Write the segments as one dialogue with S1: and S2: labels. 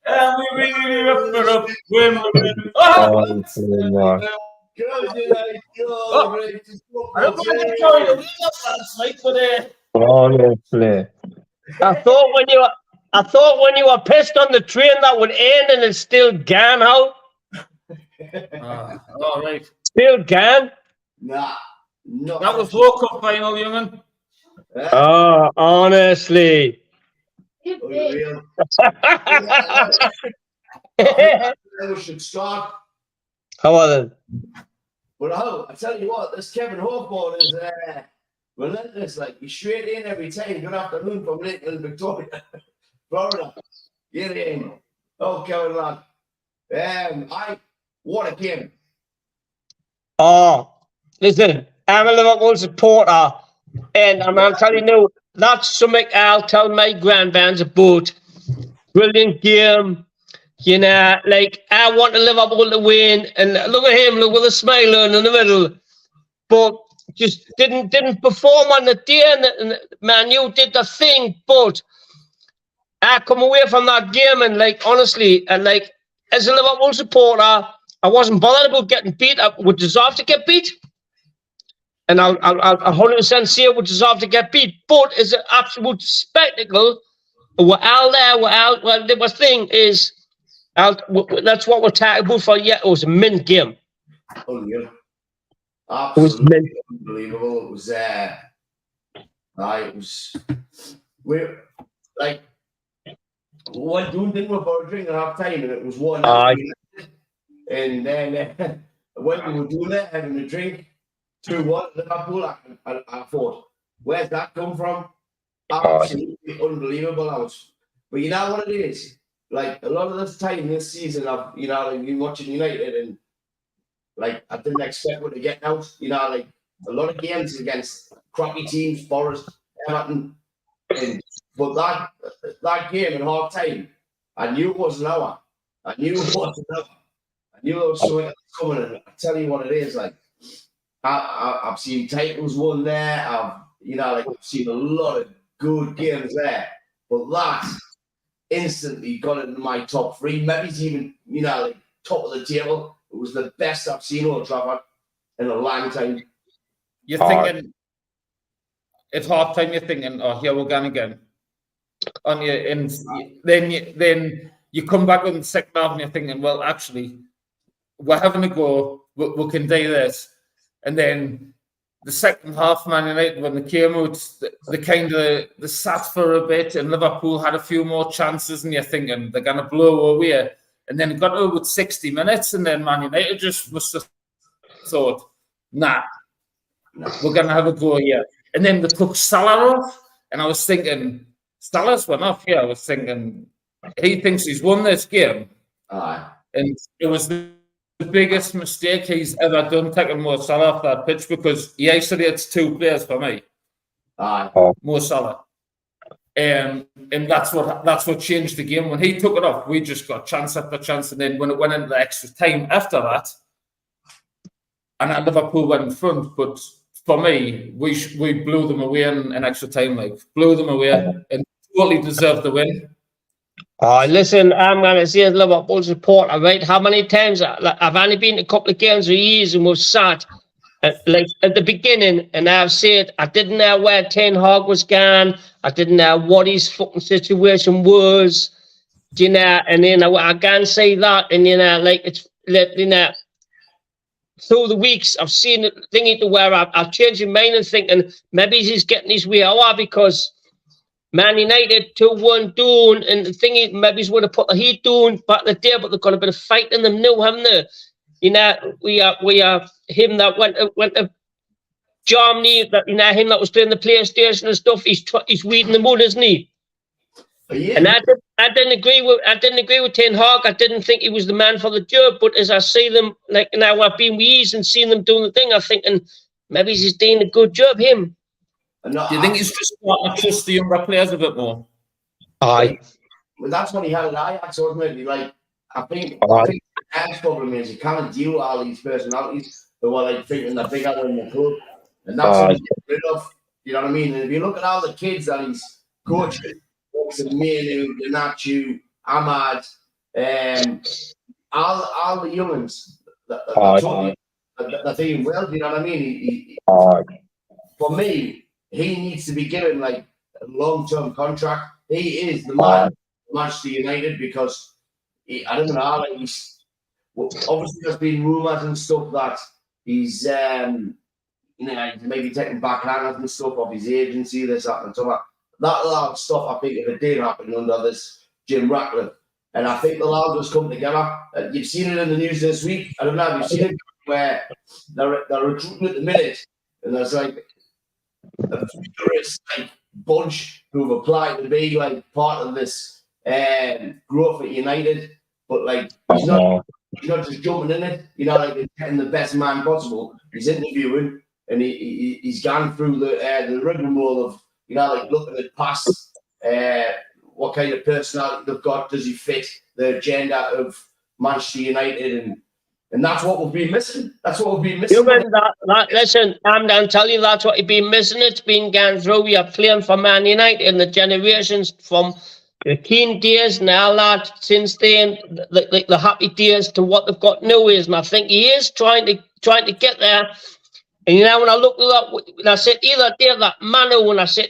S1: And we really up Wimbledon.
S2: I don't
S1: enjoy the week last night, but
S2: honestly.
S3: I thought when you were pissed on the train that would end and it's still gone out.
S1: all right.
S3: Still gone?
S4: Nah. No.
S1: That was World Cup final, young'un.
S3: Oh, honestly.
S4: Unreal. We should start.
S3: How are they?
S4: But I tell you what, this Kevin Hawthorne is relentless. Like, he's straight in every time. Good afternoon from Little Victoria, Florida. Get in. Oh, Kevin, lad. What a game.
S3: Oh, listen, I'm a Liverpool supporter, and I'm telling you, that's something I'll tell my grandbands about. Brilliant game. You know, like, I want Liverpool to win, and look at him, look with a smile on in the middle. But just didn't perform on the day, and Man U did the thing, but I come away from that game, and, like, honestly, and, like, as a Liverpool supporter, I wasn't bothered about getting beat. I would deserve to get beat. And I'll 100% say I would deserve to get beat. But it's an absolute spectacle. We're out there. Well, the thing is, that's what we're talking about for. Yeah, it was a mint game.
S4: Unreal. Absolutely unbelievable. It was we're like one Toon didn't go for a drink at half time, and it was 1-0. And then when we were doing that, having a drink, 2-1 Liverpool, I thought, where's that come from? Absolutely unbelievable. But you know what it is? Like, a lot of this time this season, I've been watching United, and like, I didn't expect what to get out. You know, like, a lot of games against crappy teams, Forest, Everton, but that game at half time, I knew it wasn't our. I knew it wasn't our. I knew there was something coming, and I tell you what it is, like, I've seen titles won there. I've seen a lot of good games there, but that instantly got into my top 3. Maybe it's even, like, top of the table. It was the best I've seen Old Trafford in a long time.
S1: You're thinking at half time. You're thinking, "Oh, here we're going again." On you, and then you come back in the second half, and you're thinking, "Well, actually, we're having a go. We can do this." And then the second half, Man United, when they came out, they sat for a bit, and Liverpool had a few more chances, and you're thinking they're going to blow away. And then it got over with 60 minutes, and then Man United just must have thought, nah, we're going to have a go here. And then they took Salah off, and I was thinking, Salah's went off here. I was thinking, he thinks he's won this game. And it was the biggest mistake he's ever done, taking Mo Salah off that pitch, because he isolates 2 players for me. Mo Salah. And that's what changed the game. When he took it off, we just got chance after chance. And then when it went into the extra time after that, and Liverpool went in front, but for me, we blew them away in extra time, like, blew them away and totally deserved the win.
S3: Listen, I'm going to say as a Liverpool supporter, right? How many times I've only been to a couple of games of years, and we've sat like at the beginning, and I've said I didn't know where Ten Hag was gone. I didn't know what his fucking situation was. You know, and then I can't say that, and you know, like it's like, you know, through the weeks I've seen it thinking to where I've changed my mind and thinking maybe he's getting his way out because Man United 2-1 Toon, and the thingy maybe he's would have put the heat Toon back in the day, but they've got a bit of fight in them now, haven't they? You know, we are him that went to Germany, that you know, him that was playing the PlayStation and stuff. He's weeding the mood, isn't he?
S4: Yeah.
S3: And I didn't agree with Ten Hag. I didn't think he was the man for the job. But as I see them, like now I've been with ease and seen them doing the thing, I'm thinking maybe he's doing a good job. Him.
S1: Do you think he's just starting to trust the younger players a bit more?
S3: Aye.
S4: Well, that's what he had at Ajax, ultimately. Like, I think the next problem is he can't deal with all these personalities who are like thinking they're bigger than the club. And that's what he's getting rid of. You know what I mean? And if you look at all the kids that he's coaching, Manu, Ganachu, Ahmad, all the young ones that doing well, you know what I mean? For me, he needs to be given like a long-term contract. He is the man of Manchester United because I don't know, like obviously there's been rumours and stuff that he's you know, maybe taking backhanders and stuff of his agency, this, that, and so on. That lot of stuff, I think, if it did happen under this Jim Ratcliffe, and I think the lads just come together. You've seen it in the news this week. I don't know if you've seen it where they're recruiting at the minute, and there's like a vigorous like bunch who've applied to be like part of this growth at United, but like he's not just jumping in it. You know, like he's getting the best man possible. He's interviewing, and he's gone through the rigmarole of, you know, like looking at past, what kind of personality they've got, does he fit the agenda of Manchester United, and that's what we've been missing. That's what we've been missing.
S3: Listen, I'm telling you, that's what you've been missing. It's been gone through. We are playing for Man United and the generations from the keen days and all that since then, the happy days to what they've got now is, and I think he is trying to get there. And you know, when I looked at that, when I said either day that Manu, when I said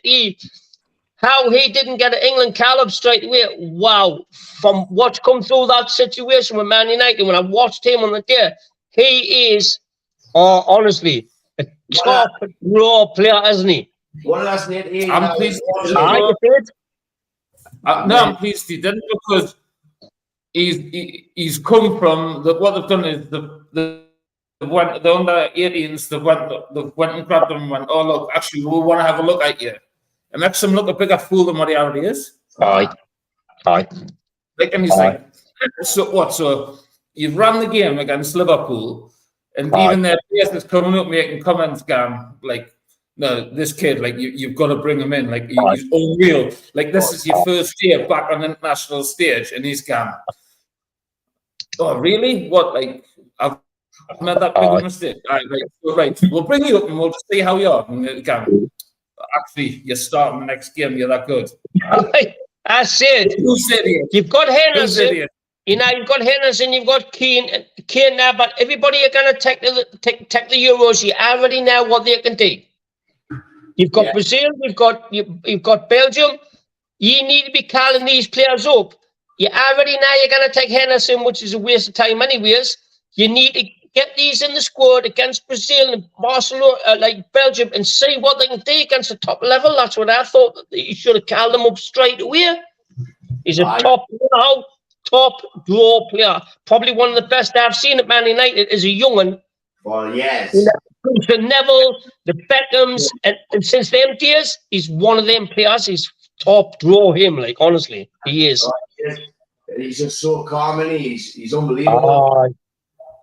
S3: how he didn't get an England call-up straight away. Wow, from what's come through that situation with Man United, when I watched him on the day, he is honestly a top raw player, isn't he?
S4: What last night?
S1: I'm pleased. I'm pleased he didn't, because he's come from what they've done is the under 18s, they went and grabbed them and went, oh look, actually we want to have a look at you. It makes him look a bigger fool than what he already is.
S3: Aye.
S1: Like, and he's like, so what? So you've run the game against Liverpool, and even their players is coming up making comments, going like, no, this kid, like you've got to bring him in. Like he's unreal. Like this is your first year back on the international stage, and he's gone. Oh really? What? Like I've made that big mistake. Right, we'll bring you up and we'll just see how you are. And again, actually, you're starting the next game. You're that good.
S3: I said, you've got Henderson. You know, you've got Henderson, you've got Keane now, but everybody are going to take the Euros. You already know what they can do. You've got Brazil, you've got Belgium. You need to be calling these players up. You already know you're going to take Henderson, which is a waste of time anyways. You need to get these in the squad against Brazil and Barcelona, like Belgium, and see what they can do against the top level. That's what I thought. You should have called them up straight away. He's a top draw player. Probably one of the best I've seen at Man United as a young one.
S4: Well, yes.
S3: The Neville, the Beckhams, and since them days, he's one of them players. He's top draw him, like, honestly. He is.
S4: He's just so calm, and he's unbelievable.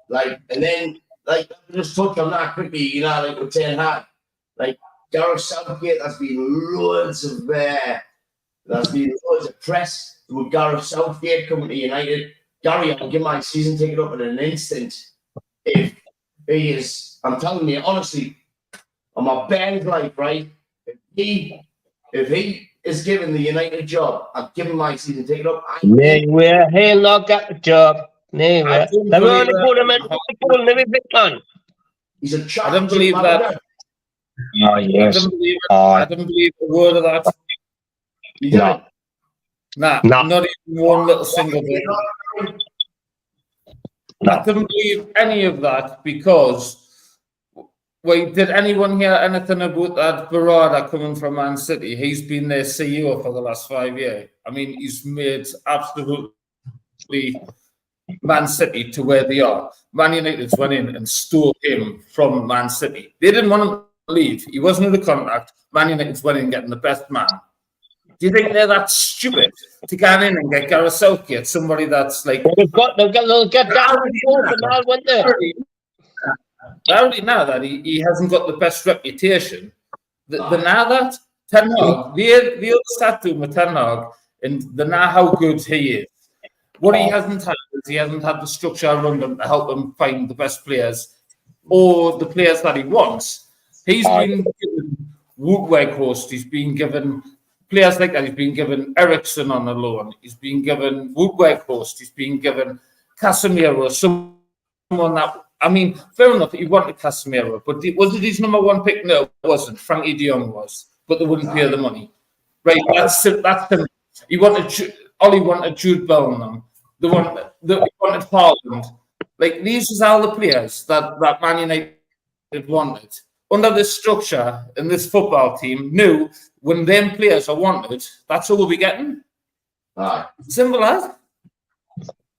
S4: Like, and then, like, just touch on that quickly, you know, like with Ten Hag. Like, Gareth Southgate, there's been loads of press with Gareth Southgate coming to United. Gary, I'll give my season ticket up in an instant. If he is, I'm telling you, honestly, on my band life, right? If he is given the United job, I'll give him my season ticket up.
S3: Nowhere, he'll not get the job. Nowhere. They're going to put him in every big man.
S4: He's a
S1: I don't believe that.
S3: Oh, yes.
S1: I don't believe it.
S3: Oh,
S1: I don't believe a word of that.
S4: You don't?
S1: Nah,
S3: No.
S1: not even one little single bit.
S3: No.
S1: I don't believe any of that because, wait, did anyone hear anything about that Barada coming from Man City? He's been their CEO for the last 5 years. I mean, he's made absolutely Man City to where they are. Man United's went in and stole him from Man City. They didn't want him to leave. He wasn't in the contract. Man United's went in getting the best man. Do you think they're that stupid to get in and get Gareth Southgate, somebody that's like...
S3: They'll get down and forth and all, won't they?
S1: I already know that he hasn't got the best reputation. They know that. Ten Hag, they all sat to him with Ten Hag, and they know how good he is. What he hasn't had is he hasn't had the structure around him to help him find the best players or the players that he wants. He's been given Woodward, he's been given players like that. He's been given Ericsson on a loan. He's been given Woodward, he's been given Casemiro, someone that, I mean, fair enough, he wanted Casemiro, but was it his number one pick? No, it wasn't. Frankie de Jong was, but they wouldn't pay the money. Right, that's him. He wanted Jude Bellingham. He wanted Haaland. Like, these is all the players that Man United wanted. Under this structure and this football team knew when them players are wanted, that's all we'll be getting. Simple as.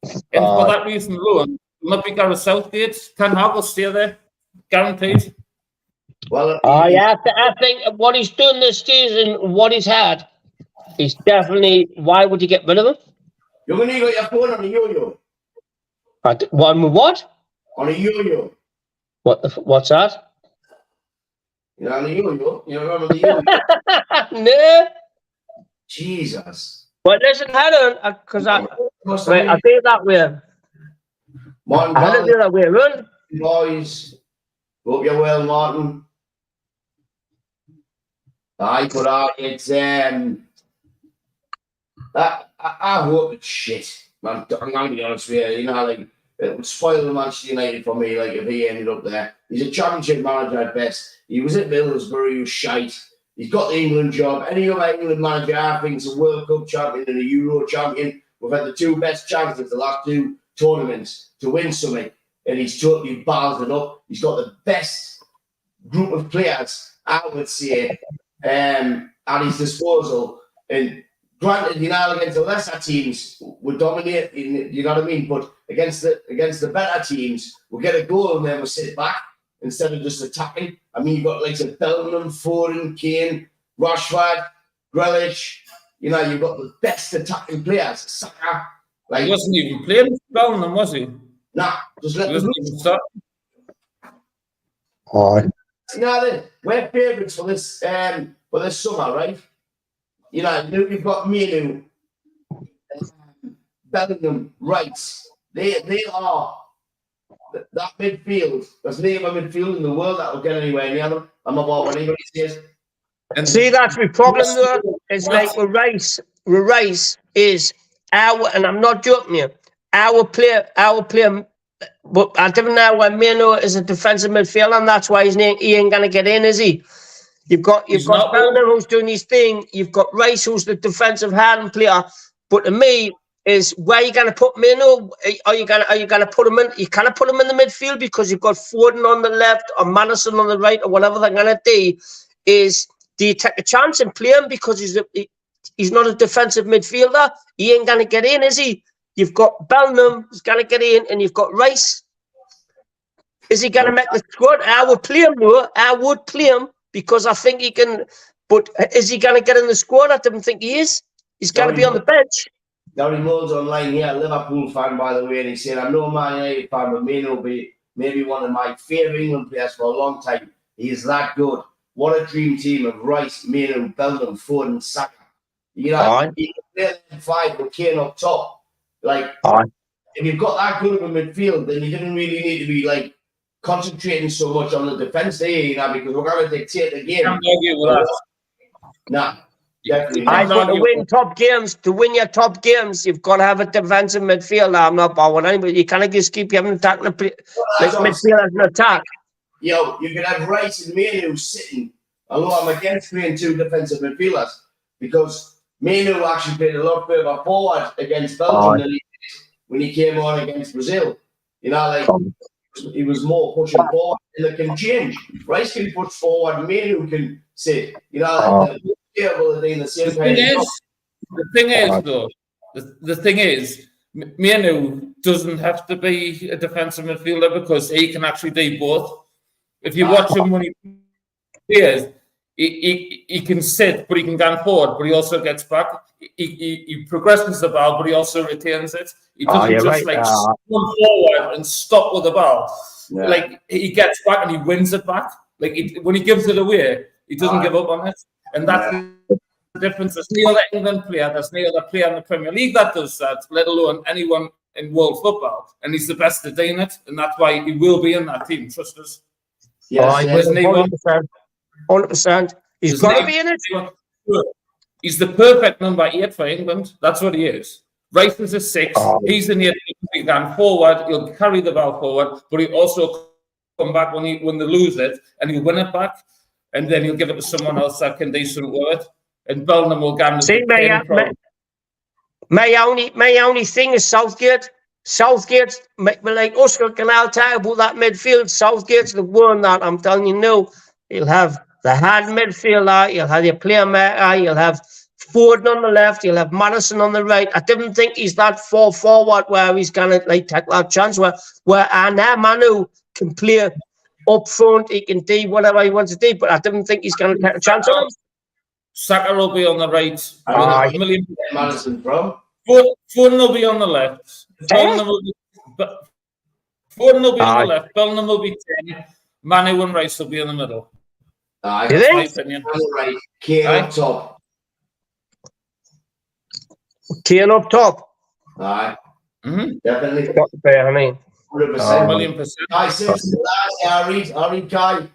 S1: And for that reason alone, will not be Gareth Southgate. Ten Hag will stay there, guaranteed.
S4: Well,
S3: I think what he's done this season, what he's had, is definitely. Why would you get rid of him?
S4: You're going to get your phone on a yo-yo.
S3: One with what?
S4: On a yo-yo.
S3: What's that?
S4: You know, on a yo-yo. You remember the yo-yo?
S3: No.
S4: Jesus.
S3: But listen, hold on, because I feel that way.
S4: Martin,
S3: I don't feel that way, run.
S4: Boys, hope you're well, Martin. It's I hope it's shit. Man, I'm going to be honest with you. You know, like, it would spoil the Manchester United for me, like, if he ended up there. He's a championship manager at best. He was at Middlesbrough, he was shite. He's got the England job. Any other England manager, I think, is a World Cup champion and a Euro champion. We've had the two best chances the last two tournaments to win something, and he's totally ballsed it up. He's got the best group of players, I would say, at his disposal. And granted, you know, against the lesser teams, we dominate. You know what I mean? But against the better teams, we get a goal and then we sit back instead of just attacking. I mean, you've got like Bellingham, Foden, Kane, Rashford, Grealish. You know, you've got the best attacking players. Saka. Like,
S1: He wasn't even playing Bellingham, was he?
S4: Nah, just let
S1: He
S4: them
S1: wasn't even start.
S4: You know, we're favourites for this summer, right? You know, you've got Menu, Bellingham, Rice. They are that midfield. There's no other midfield in the world that will get anywhere near them. I'm not what anybody says.
S1: And
S3: See, that's my problem though. It's like with Rice is our, and I'm not joking you, our player, but I don't know why Mino is a defensive midfielder, and that's why he ain't gonna get in, is he? You've got Bellingham who's doing his thing. You've got Rice who's the defensive hand player. But to me, is where you gonna put Mino? Are you gonna put him in? You can't put him in the midfield because you've got Foden on the left or Madison on the right or whatever they're gonna do. Do you take a chance and play him because he's not a defensive midfielder? He ain't gonna get in, is he? You've got Bellingham who's gonna get in, and you've got Rice. Is he gonna make the squad? I would play him though. I would play him because I think he can. But is he gonna get in the squad? I don't think he is. He's gonna be on the bench.
S4: Gary Moore's online here, Liverpool fan, by the way, and he said, I'm no Man United fan, but Mino will be maybe one of my favourite England players for a long time. He is that good. What a dream team of Rice, Mino, Bellingham, Foden, Saka. You know, he can play them five with Kane up top. Like, if you've got that good of a midfield, then you didn't really need to be, like, concentrating so much on the defence there, you know, because we're going to dictate the game. Nah. Definitely.
S3: I got to win top games. To win your top games, you've got to have a defensive midfielder. I'm not bowing anybody. You can't just keep having attacking midfielders and attack.
S4: you could have Rice and Manu sitting, although I'm against playing two defensive midfielders, because Manu actually played a lot further forward against Belgium than he did when he came on against Brazil. He was more pushing forward, and they can change. Rice can push forward, Manu can sit. The same kind of job.
S1: The thing is, though, the thing is, Manu doesn't have to be a defensive midfielder because he can actually do both. If you watch him when he plays, he can sit, but he can go forward, but he also gets back. He progresses the ball, but he also retains it. He doesn't run forward and stop with the ball.
S4: Yeah.
S1: Like, he gets back and he wins it back. Like, when he gives it away, he doesn't give up on it. And that's the difference. There's no other England player, there's no other player in the Premier League that does that, let alone anyone in world football. And he's the best at doing it, and that's why he will be in that team. Trust us.
S3: Yes, 100%. He's got to be in it.
S1: He's the perfect number 8 for England. That's what he is. Rice is a 6. He's an 8. He'll go forward. He'll carry the ball forward, but he'll also come back when they lose it, and he'll win it back, and then he'll give it to someone else that can do something with it. And Bellingham will go.
S3: See, my only thing is Southgate. Southgate's like Oscar Canal talk about that midfield. Southgate's the one that I'm telling you now. He'll have the hard midfielder. You'll have your playmaker. You'll have Ford on the left. You'll have Madison on the right. I didn't think he's that far forward where he's gonna take that chance. Where Manu can play up front. He can do whatever he wants to do. But I didn't think he's gonna take a chance on him.
S1: Saka will be on the right.
S4: Madison from.
S1: Foden will be on the left. Bellingham will be on the left. Bellingham will be 10. Manu and Rice will be in the middle.
S4: That's my opinion. Right. Kane up top.
S3: Kane up top.
S4: Aye.
S3: Definitely. Got to be, I mean.
S4: 100%. Million percent. I said I read Kai.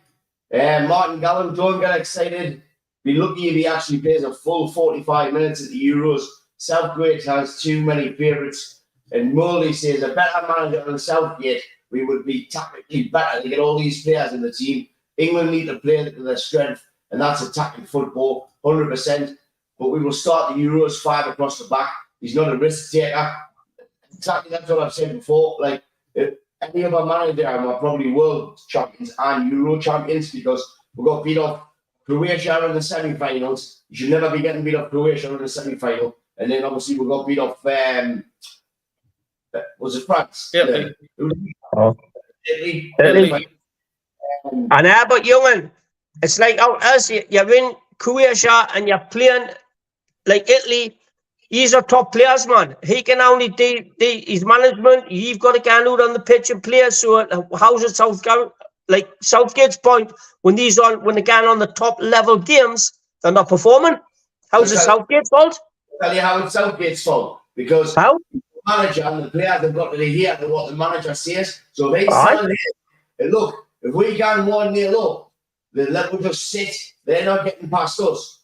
S4: Martin Gallen, don't get excited. Be lucky if he actually plays a full 45 minutes at the Euros. Southgate has too many favourites. And Melly says a better manager than Southgate, we would be tactically better to get all these players in the team. England need to play to their strength, and that's attacking football, 100%. But we will start the Euros 5 across the back. He's not a risk taker. Exactly, that's what I've said before. Like, any other manager are probably world champions and Euro champions because we got beat off Croatia in the semi-finals. You should never be getting beat off Croatia in the semi-final. And then obviously we got beat off, was it France?
S1: Italy.
S3: Italy. But Youngin, it's like out us, you're in Croatia and you're playing like Italy. He's a top players, man. He can only do his management. You've got to get out on the pitch and play. So how's it Southgate's point, when they're getting on the top level games, they're not performing. How's it Southgate's fault?
S4: I'll tell you how it's Southgate's fault. Because the manager and the players have got to hear what the manager says. So if he's telling here, look, if we can 1-0 up, then let them just sit. They're not getting past us.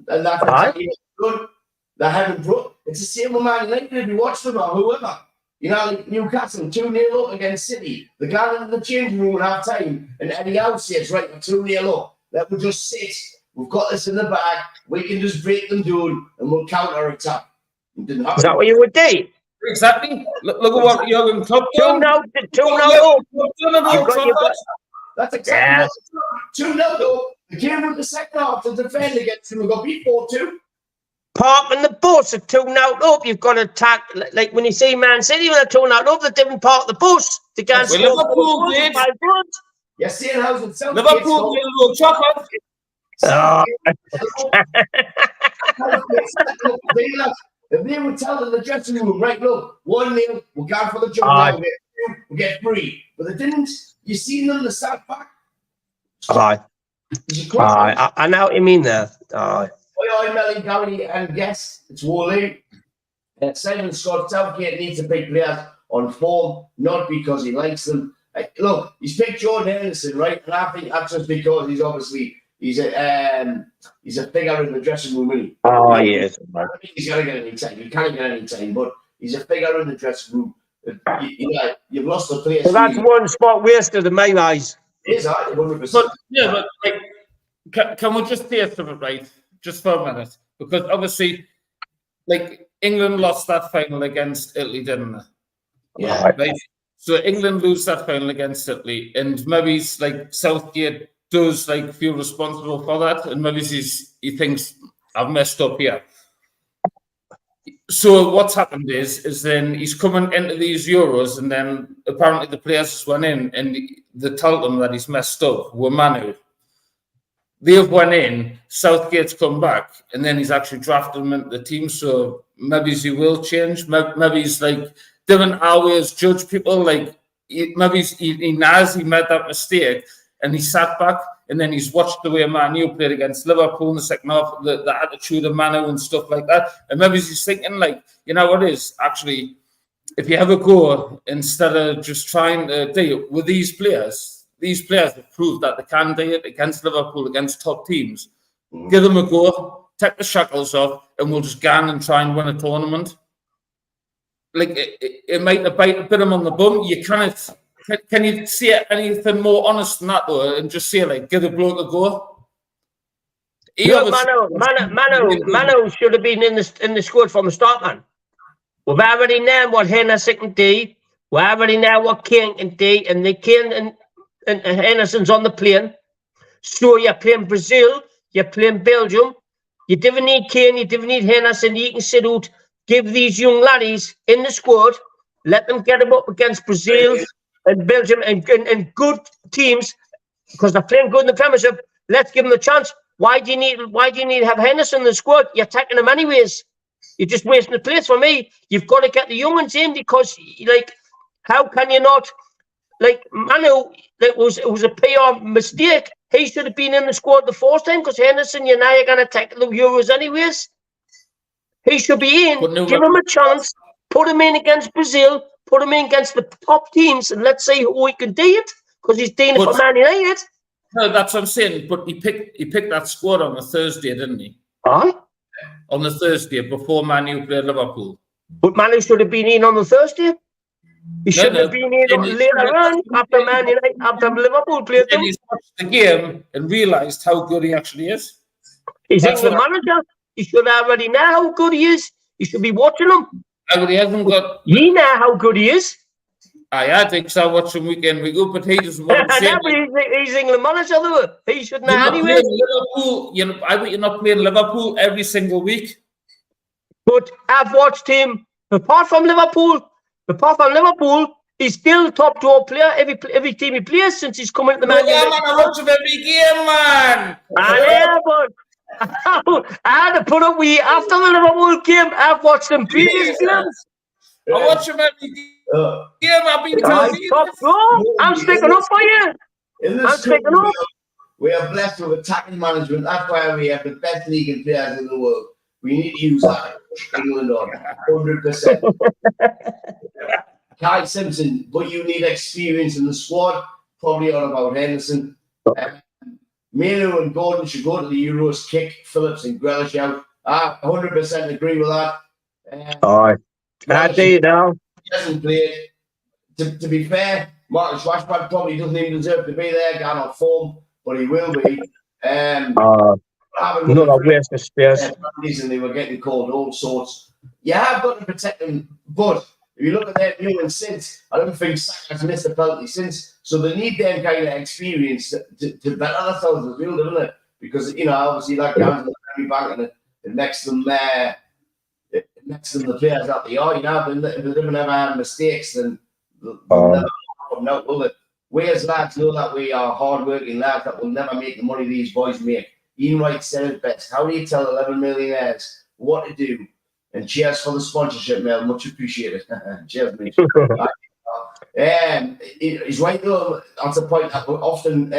S4: And that's exactly what they're having. It's the same with Man United if you watch them or whoever. You know, like Newcastle, 2-0 up against City. They got into the changing room at half time, and Eddie Howe says, right, we're 2-0 up. Let them just sit. We've got this in the bag. We can just break them down, and we'll counter attack. It didn't happen.
S3: Is that what you would do?
S1: Exactly. Look at what Jurgen Klopp done.
S3: 2-0.
S4: That's exactly what 2-0 up. The game with the second half to defend against them. We got beat 4-2.
S3: Parking the bus at 2-0 up. You've got to attack. Like when you see Man City when they're 2-0 up, they didn't park the bus. They can't score.
S1: Liverpool did.
S4: You're seeing how's it sound.
S1: Liverpool did a little chocolate.
S4: If they would tell in the dressing room, right, look, 1-0, we're going for the jump now, we get 3. But they didn't. You seen them, the start back?
S3: I know what you mean there.
S4: Oi, Melly, Gary, and guest, it's Wally. Simon Scott, Southgate needs to pick players on form, not because he likes them. Look, he's picked Jordan Henderson, right? And I think that's just because he's obviously he's a figure in the dressing room, really.
S3: Yes.
S4: I don't think he's gonna get any time. He can't get any time, but he's a figure in the dressing room. You've lost the place.
S3: So that's one spot wasted in my eyes.
S4: It is, 100%.
S1: But yeah, but like, can we just say something, right? Just for a minute, because obviously, like, England lost that final against Italy, didn't they?
S4: Yeah.
S1: Right. So England lose that final against Italy, and maybe like Southgate does like feel responsible for that, and maybe he thinks I've messed up here. So what's happened is then he's coming into these Euros, and then apparently the players just went in and they told him that he's messed up. We're Manu. They've went in, Southgate's come back, and then he's actually drafted him into the team. So maybe he will change. Maybe he's like didn't always judge people. Like maybe he knows he made that mistake, and he sat back, and then he's watched the way Manu played against Liverpool in the second half, the attitude of Manu and stuff like that. And maybe he's thinking like, you know what it is actually, if you have a go, instead of just trying to do it with these players have proved that they can do it against Liverpool, against top teams. Give them a go, take the shackles off, and we'll just go on and try and win a tournament. Like, it might bite a bit on the bum. You can't. Can you say anything more honest than that, though, and just say, like, give the bloke a go?
S3: Manu should have been in the squad from the start, man. We've already known what Henderson can do. We already know what Kane can do, and the Kane and Henderson's on the plane. So you're playing Brazil, you're playing Belgium. You didn't need Kane, you didn't need Henderson. You can sit out, give these young laddies in the squad, let them get them up against Brazil and Belgium and good teams, because they're playing good in the Premiership. Let's give them a chance. Why do you need to have Henderson in the squad? You're taking them anyways. You're just wasting the place for me. You've got to get the young ones in, because, like, how can you not? Like, Manu, it was a PR mistake. He should have been in the squad the first time, because Henderson, you're going to take the Euros anyways. He should be in. Give him a chance. Put him in against Brazil. Put him in against the top teams, and let's see who he can do it, because he's doing it for Man United.
S1: No, that's what I'm saying. But he picked that squad on the Thursday, didn't he?
S3: Huh?
S1: On the Thursday before Manu played Liverpool.
S3: But Manu should have been in on the Thursday. He should have been in later on after Man United, after Liverpool played them.
S1: He's watched the game and realised how good he actually is.
S3: He's England manager. He should already know how good he is. He should be watching him.
S1: But he hasn't got.
S3: You know how good he is.
S1: I think so. I watch him week in, week out, but he doesn't want to say.
S3: He's England manager, though. He should know anyway.
S1: I bet you're not playing Liverpool every single week.
S3: But I've watched him. Apart from Liverpool, he's still top draw player every team he plays since he's come into the Man United.
S1: Yeah, man, I watch him every game, man.
S3: I know, but I had to put up with you after the Liverpool game. I've watched them previous games.
S1: I watch him every game. I've been
S3: top draw. I'm sticking up for you. I'm sticking up.
S4: We are blessed with attacking management. That's why we have the best league and players in the world. We need to use that to push England on 100%. Kai Simpson, but you need experience in the squad. Probably all about Henderson. Manu and Gordon should go to the Euros, kick Phillips and Grealish out. I 100% agree with that.
S3: I do now.
S4: He hasn't played. To be fair, Marcus Rashford probably doesn't even deserve to be there, gone off form, but he will be.
S3: Not a waste of space.
S4: And they were getting called all sorts. You have got to protect them, but if you look at their view and since, I don't think Saka's missed a penalty since, so they need them kind of experience to better themselves as well, don't they? Because, obviously that counts in the Premier Bank, and it makes them the players that they are. If they never have mistakes, then they'll never come out, will it? We as lads know that we are hard-working lads that will never make the money these boys make. Ian Wright said it best. How do you tell 11 millionaires what to do? And cheers for the sponsorship, Mel. Much appreciated. Cheers, mate. He's right, though. That's a point that we often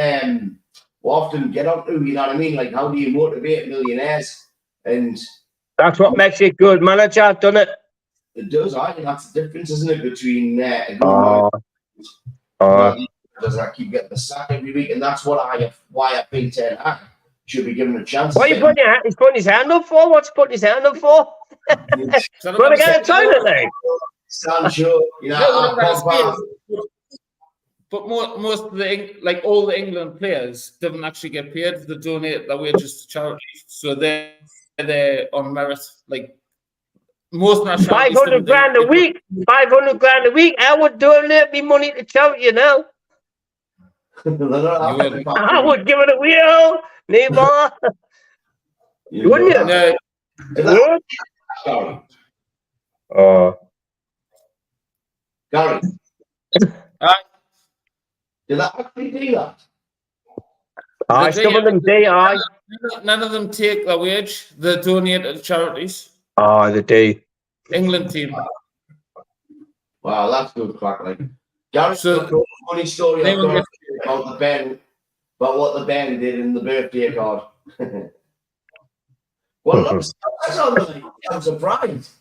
S4: get up to, you know what I mean? Like, how do you motivate millionaires? And
S3: that's what makes you good manager, doesn't it?
S4: It does. I think that's the difference, isn't it, between does that keep getting the sack every week? And that's why I think Ten Hag should be given a chance.
S3: What are you putting he's putting his hand up for? What's he putting his hand up for? Going to get a toilet now.
S4: Sancho,
S1: But most of like all the England players didn't actually get paid. They donate their wages to charities, so they're on merit. Like most nationalities,
S3: 500 grand a week. 500 grand a week. I would donate me money to charity, you know. I would give it away, oh, neighbour. Wouldn't you?
S1: No.
S4: Gary. Did that actually do that?
S3: Some of them do,
S1: None of them take their wage. They donate to charities.
S3: They do.
S1: England team.
S4: Wow, that's good crack, like. Gary's got a funny story about the band, about what the band did in the birthday card. Well, I'm surprised.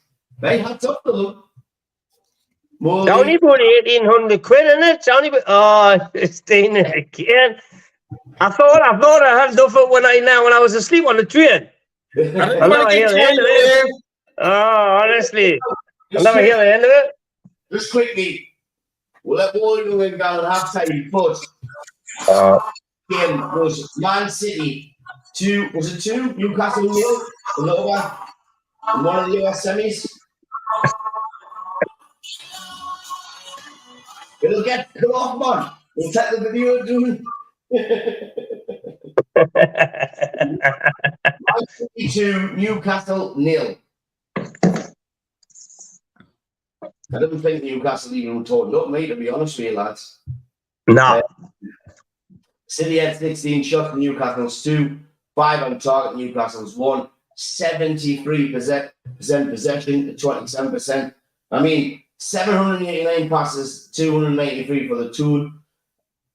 S4: They had to them.
S3: It's only about 1,800 quid, isn't it? It's only it's doing it again. I thought I had enough of when I was asleep on the train. I never hear the end of it. Oh, honestly. I never hear the end of it.
S4: Just quickly, we'll let Warren win down at half time, but game was Man City 2, was it 2? Newcastle 0, another one, in one of the US semis. It'll get cut off, man. We'll take the video, dude. Man City 2, Newcastle 0. I didn't think Newcastle even turned up, me, to be honest with you, lads.
S3: No.
S4: City had 16 shots, Newcastle's 2, 5 on target, Newcastle's 1, 73% possession to 27%. I mean, 789 passes, 293 for the Toon.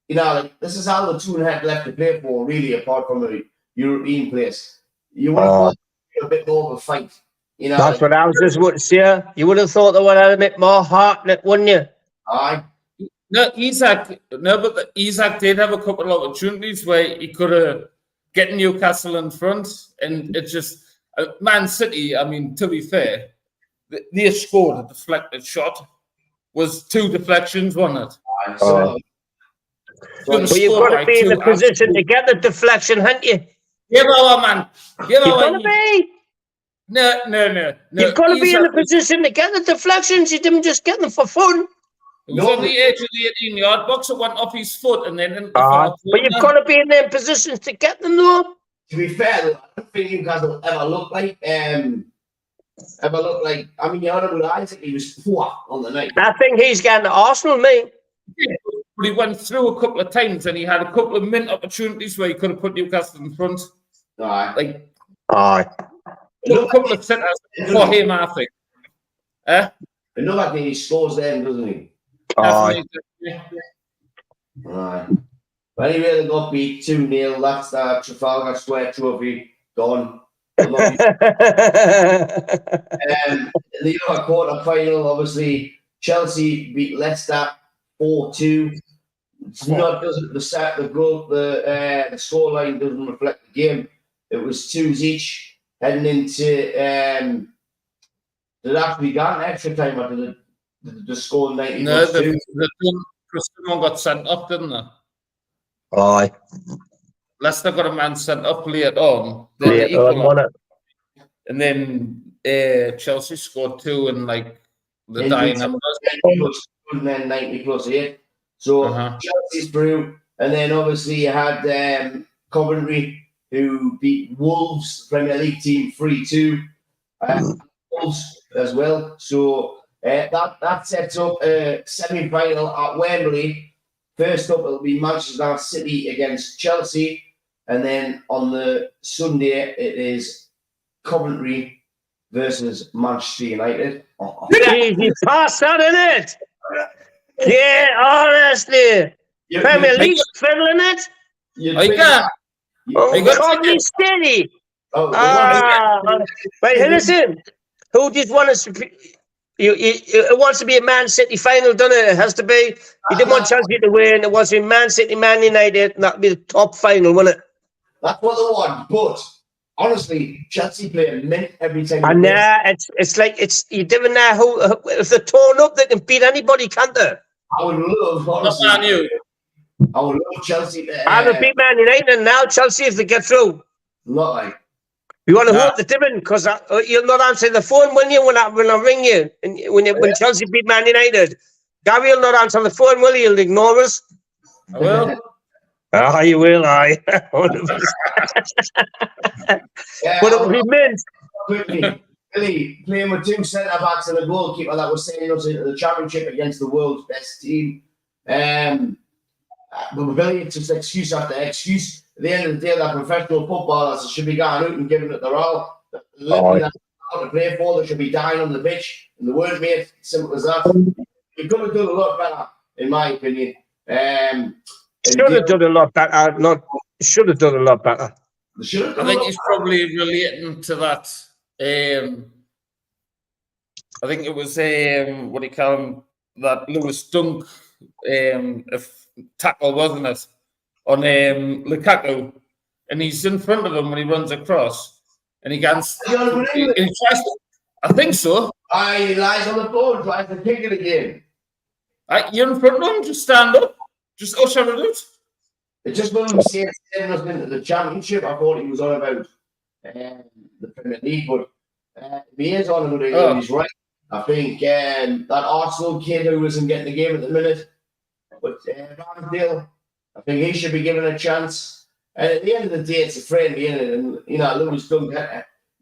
S4: You know, like, this is how the Toon had left to play for, really, apart from a European place. You would have thought a bit more of a fight. You know,
S3: that's what I was just about to say. You would have thought they would have a bit more heart in it, wouldn't you?
S4: Aye.
S1: No, but Isaac did have a couple of opportunities where he could have get Newcastle in front, and it just Man City. I mean, to be fair, they scored a deflected shot. Was 2 deflections, wasn't it?
S3: But you've got to be in the position to get the deflection, haven't you?
S1: Give our man.
S3: You've got to be.
S1: No.
S3: You've got to be in the position to get the deflections. You didn't just get them for fun.
S1: It was on the edge of the 18-yard box. It went off his foot and then.
S3: But you've got to be in them positions to get them, though.
S4: To be fair, though, I don't think Newcastle ever looked like. I mean, you heard about Isaac. He was poor on the night.
S3: I think he's getting to Arsenal, mate.
S1: Yeah, but he went through a couple of times and he had a couple of mint opportunities where he could have put Newcastle in front.
S4: Aye.
S1: A couple of centres for him, I think.
S4: Another thing, he scores then, doesn't he?
S3: Aye.
S4: Aye. But anyway, they got beat 2-0. That's the Trafalgar Square trophy gone. The other quarter final, obviously, Chelsea beat Leicester 4-2. It's not doesn't the scoreline doesn't reflect the game. It was 2s each heading into did actually got an extra time after the score 90.
S1: No, someone got sent up, didn't they?
S3: Aye.
S1: Leicester got a man sent up late on. And then Chelsea scored 2 in like the dying numbers.
S4: And then 90 plus 8. So Chelsea's through. And then obviously you had Coventry, who beat Wolves, Premier League team, 3-2. Wolves as well. So that sets up a semi-final at Wembley. First up, it'll be Manchester City against Chelsea. And then on the Sunday, it is Coventry versus Manchester United.
S3: Easy pass, that, isn't it? Yeah, honestly. Premier League fiddling it? Coventry City. Wait, listen. Who just wants to? It wants to be a Man City final, doesn't it? It has to be. You didn't want Chelsea to win. It wants to be Man City, Man United, and that'd be the top final, wouldn't it?
S4: That's what they want. But honestly, Chelsea play a mint every time.
S3: And it's like you didn't know who if they're torn up, they can beat anybody, can't they?
S4: I would love, honestly. I would love Chelsea to.
S3: I would beat Man United and now Chelsea if they get through.
S4: Not like.
S3: You want to hope the different because you'll not answer the phone, will you? When I ring you, and when Chelsea beat Man United, Gary will not answer the phone, will he? He'll ignore us.
S1: I will.
S3: Ah, you will, I. 100%.
S4: Yeah,
S3: But it will be mint.
S4: quickly. Really, playing with two centre backs and a goalkeeper that was sending us into the championship against the world's best team. But Billy, it's just excuse after excuse. At the end of the day, they're professional footballers. They should be going out and giving it their all. They're to play for. They should be dying on the pitch, and they weren't made. Simple as that. You could have done a lot better, in my opinion.
S3: Should have done a lot better. Should have done a lot better.
S1: I think he's probably relating to that. I think it was what do you call him? That Lewis Dunk tackle, wasn't it? On Lukaku, and he's in front of him when he runs across, and he tries to, I think so.
S4: He lies on the floor, tries to kick it again.
S1: You're in front of him, just stand up, just usher it out.
S4: It just when we see him into the championship, I thought he was on about the Premier League, but he is on about he's right. I think that Arsenal kid who isn't getting the game at the minute, but Ramsdale, I think he should be given a chance. And at the end of the day, it's a friendly, isn't it? And Lewis Dunk,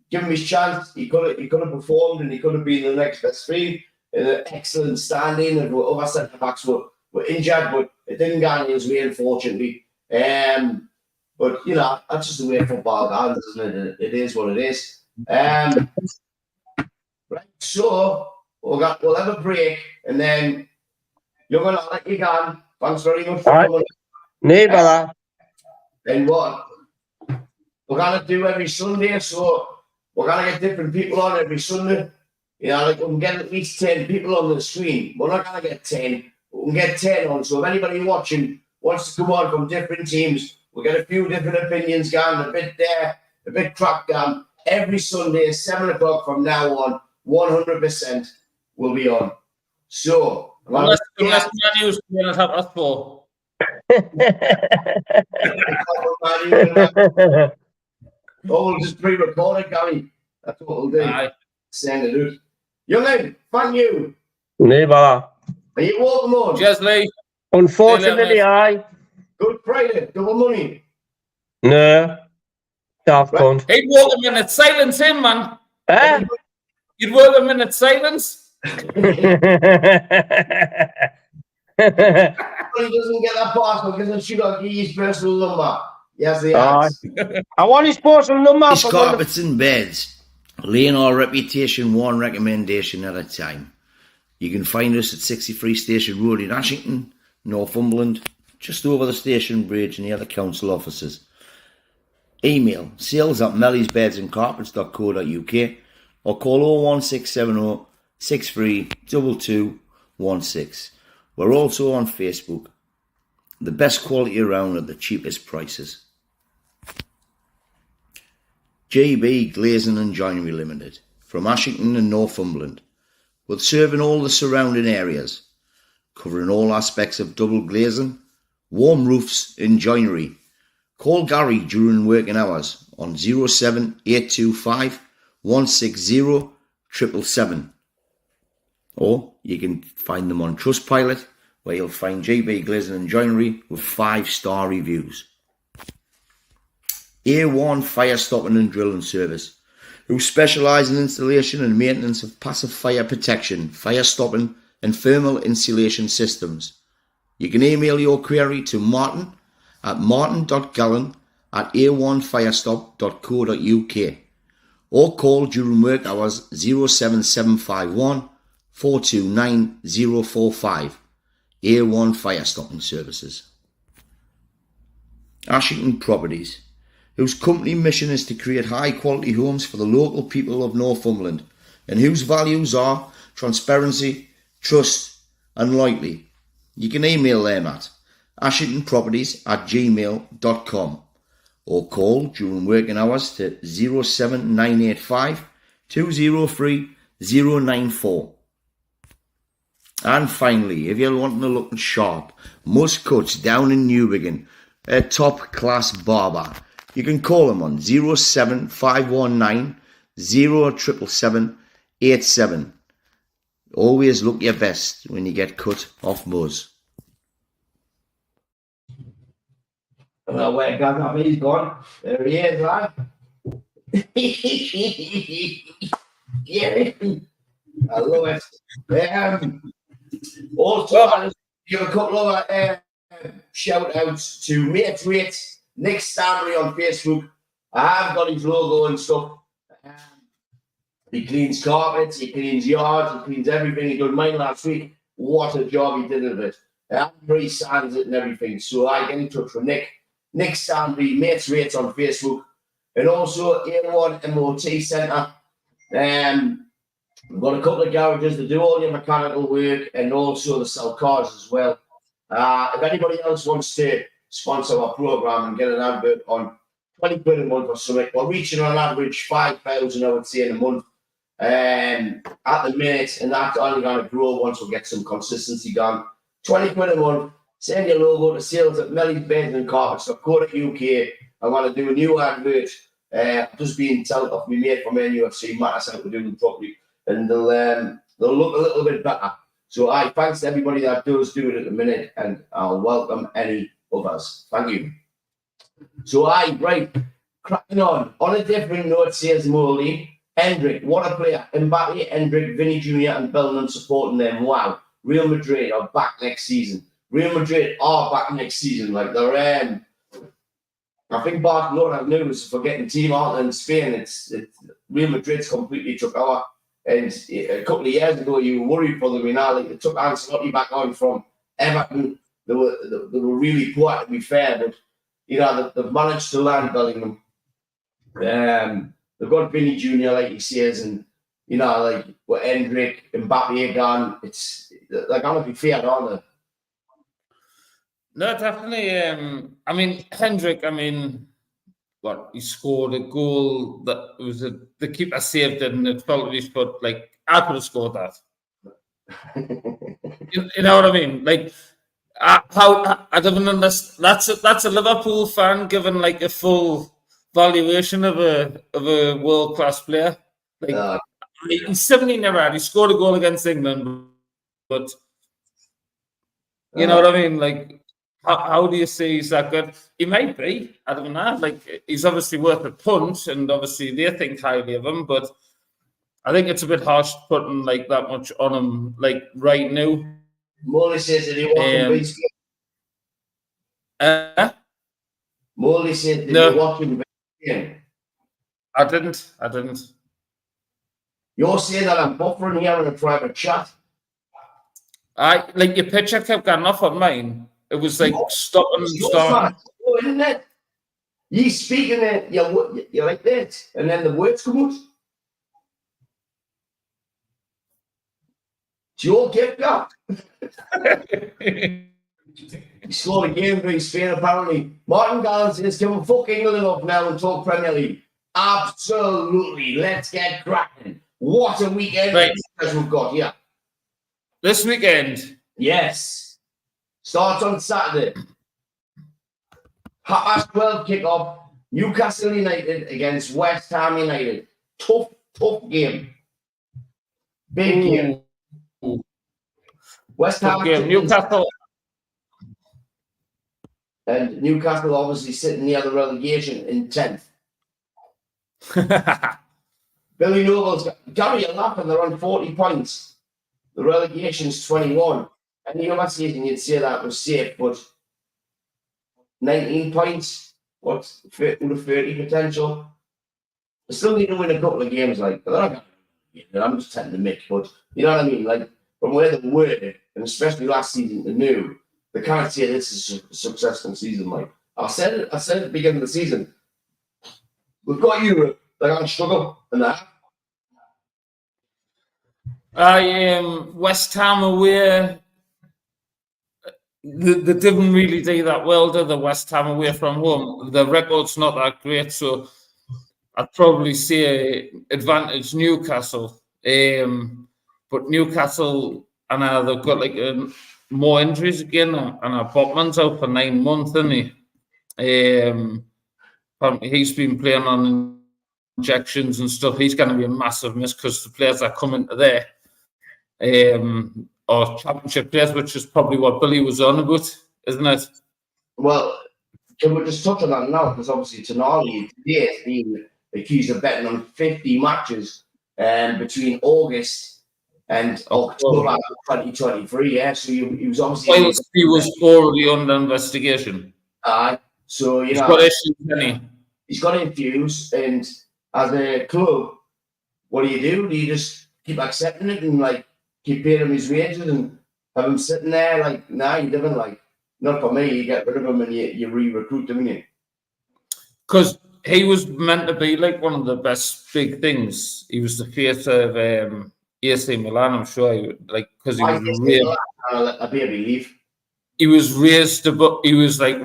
S4: give him his chance. He could have performed, and he could have been the next best thing. In an excellent standing, and other centre backs were injured, but it didn't go his way, unfortunately. But that's just the way football goes, isn't it? It is what it is. Right, so we'll have a break, and then you're gonna let you go. Thanks very much for coming.
S3: Neighbour.
S4: And what we're gonna do every Sunday, so we're gonna get different people on every Sunday. We can get at least 10 people on the screen. We're not gonna get 10. We can get 10 on. So if anybody watching wants to come on from different teams, we'll get a few different opinions going, a bit crap going. Every Sunday, 7 o'clock from now on, 100% will be on. So
S1: unless Manu's going to have us for.
S4: We'll just pre-record it, Gary. That's what we'll do. Send it out. Young man, thank you.
S3: Neighbour.
S4: Are you welcome on?
S1: Cheers, Lee.
S3: Unfortunately, I.
S4: Good Friday, double money.
S3: No. Daft cunt.
S1: He'd walk a minute silence, him, man.
S3: Eh?
S1: You'd walk a minute silence.
S4: He doesn't get that password because she got his personal number. Yes, he has.
S3: I want his personal number.
S2: His carpets and beds. Laying our reputation one recommendation at a time. You can find us at 63 Station Road in Ashington, Northumberland, just over the station bridge near the council offices. Email sales@mellysbedsandcarpets.co.uk or call 01670 632216. We're also on Facebook. The best quality around at the cheapest prices. JB Glazing and Joinery Limited from Ashington and Northumberland, with serving all the surrounding areas, covering all aspects of double glazing, warm roofs and joinery. Call Gary during working hours on 07825 160 777, or you can find them on Trustpilot, where you'll find JB Glazing and Joinery with 5-star reviews. A1 Fire Stopping and Drilling Service, who specialise in installation and maintenance of passive fire protection, fire stopping and thermal insulation systems. You can email your query to martin@a1firestop.co.uk or call during work hours 07751 429 045. A1 Fire Stopping Services. Ashington Properties, whose company mission is to create high quality homes for the local people of Northumberland, and whose values are transparency, trust and loyalty. You can email them at ashingtonproperties@gmail.com or call during working hours to 07985 203 094. And finally, if you're wanting to look sharp, Must Cuts down in Newbiggin, a top-class barber. You can call them on 07519 077787. Always look your best when you get cut off Muzz.
S4: Well, where God, he's gone. There he is, lad. Yeah, I love it. Also, I'll just give a couple of shout outs to Mate Rate, Nick Stanley on Facebook. I have got his logo and stuff. He cleans carpets, he cleans yards, he cleans everything. He did mine last week. What a job he did of it. He signs it and everything. So I get in touch with Nick Stanley, Mates Rates on Facebook, and also A1 MOT Centre. We've got a couple of garages that do all your mechanical work and also they sell cars as well. If anybody else wants to sponsor our program and get an advert on 20 quid a month or something, we're reaching on average 5,000, I would say, in a month at the minute, and that's only going to grow once we get some consistency going. 20 quid a month, send your logo to sales at Melly's Beds and Carpets.co.uk. I want to do a new advert. Just being told off my mate from NUFC, Matt, that's how we're doing them properly. And they'll look a little bit better. So thanks to everybody that does do it at the minute, and I'll welcome any others. Thank you. So right, cracking on a different note, says Molly. Hendrick, what a player. Mbappe, Hendrick, Vinny Jr. and Bellingham supporting them. Wow. Real Madrid are back next season. Real Madrid are back next season. Like they're I think Barcelona have news for getting team out in Spain. It's Real Madrid's completely took over. And a couple of years ago, you were worried for them. Like they took Ancelotti back on from Everton. They were really poor, to be fair, but they've managed to land Bellingham. They've got Vinny Jr., like he says, and like with Hendrick, Mbappe again. They're gonna be fair, aren't they?
S1: No, definitely. I mean, Hendrick, he scored a goal that was the keeper saved it and it fell to his foot. Like, I could have scored that. you know what I mean? Like, how I don't understand. That's a Liverpool fan given like a full valuation of a world class player. Like, he's 17 never had. He scored a goal against England, but you know what I mean? Like, how do you say he's that good? He might be. I don't know. Like, he's obviously worth a punt, and obviously they think highly of him. But I think it's a bit harsh putting like that much on him, like right now.
S4: Molly says that he wants him. Molly said that he wants him.
S1: I didn't.
S4: You're saying that I'm buffering here in a private chat.
S1: Like your picture kept going off on mine. It was like stopping and starting.
S4: Oh, isn't it? You speaking it, you're like that, and then the words come out. It's your gift, yeah. He scored a game for his Spain, apparently. Martin Gallen says, can we fuck England up now and talk Premier League? Absolutely. Let's get cracking. What a weekend we've got here.
S1: This weekend?
S4: Yes. Starts on Saturday. 12:30 kick-off. Newcastle United against West Ham United. Tough game. Big game. West Ham game.
S1: Newcastle.
S4: And Newcastle obviously sitting near the relegation in 10th. Billy Noble's Gary, you're laughing, they're on 40 points. The relegation's 21. And the other season you'd say that was safe, but 19 points, what, 30 potential? They still need to win a couple of games, like, I'm just telling the mick, but you know what I mean? Like, from where they were, and especially last season, they knew, they can't say this is a successful season, like. I said it at the beginning of the season. We've got Europe, they're going to struggle, and that.
S1: West Ham away. They didn't really do that well, did the West Ham away from home? The record's not that great, so I'd probably say advantage Newcastle. But Newcastle, and they've got like more injuries again, and Botman's out for 9 months, isn't he? He's been playing on injections and stuff. He's going to be a massive miss because the players that come into there are championship players, which is probably what Billy was on about, isn't it?
S4: Well, can we just touch on that now? Because obviously Tonali today has been accused of betting on 50 matches between August and October 2023. Yeah, so he was obviously.
S1: Whilst he was already under investigation.
S4: So
S1: he's got issues, hasn't he?
S4: He's got issues, and as a club, what do? Do you just keep accepting it and like keep paying him his wages and have him sitting there like, nah, you didn't like. Not for me. You get rid of him and you re-recruit him, innit?
S1: Because he was meant to be like one of the best big things. He was the face of AC Milan, I'm sure. Because he was raised.
S4: I barely leave.
S1: He was raised above. He was like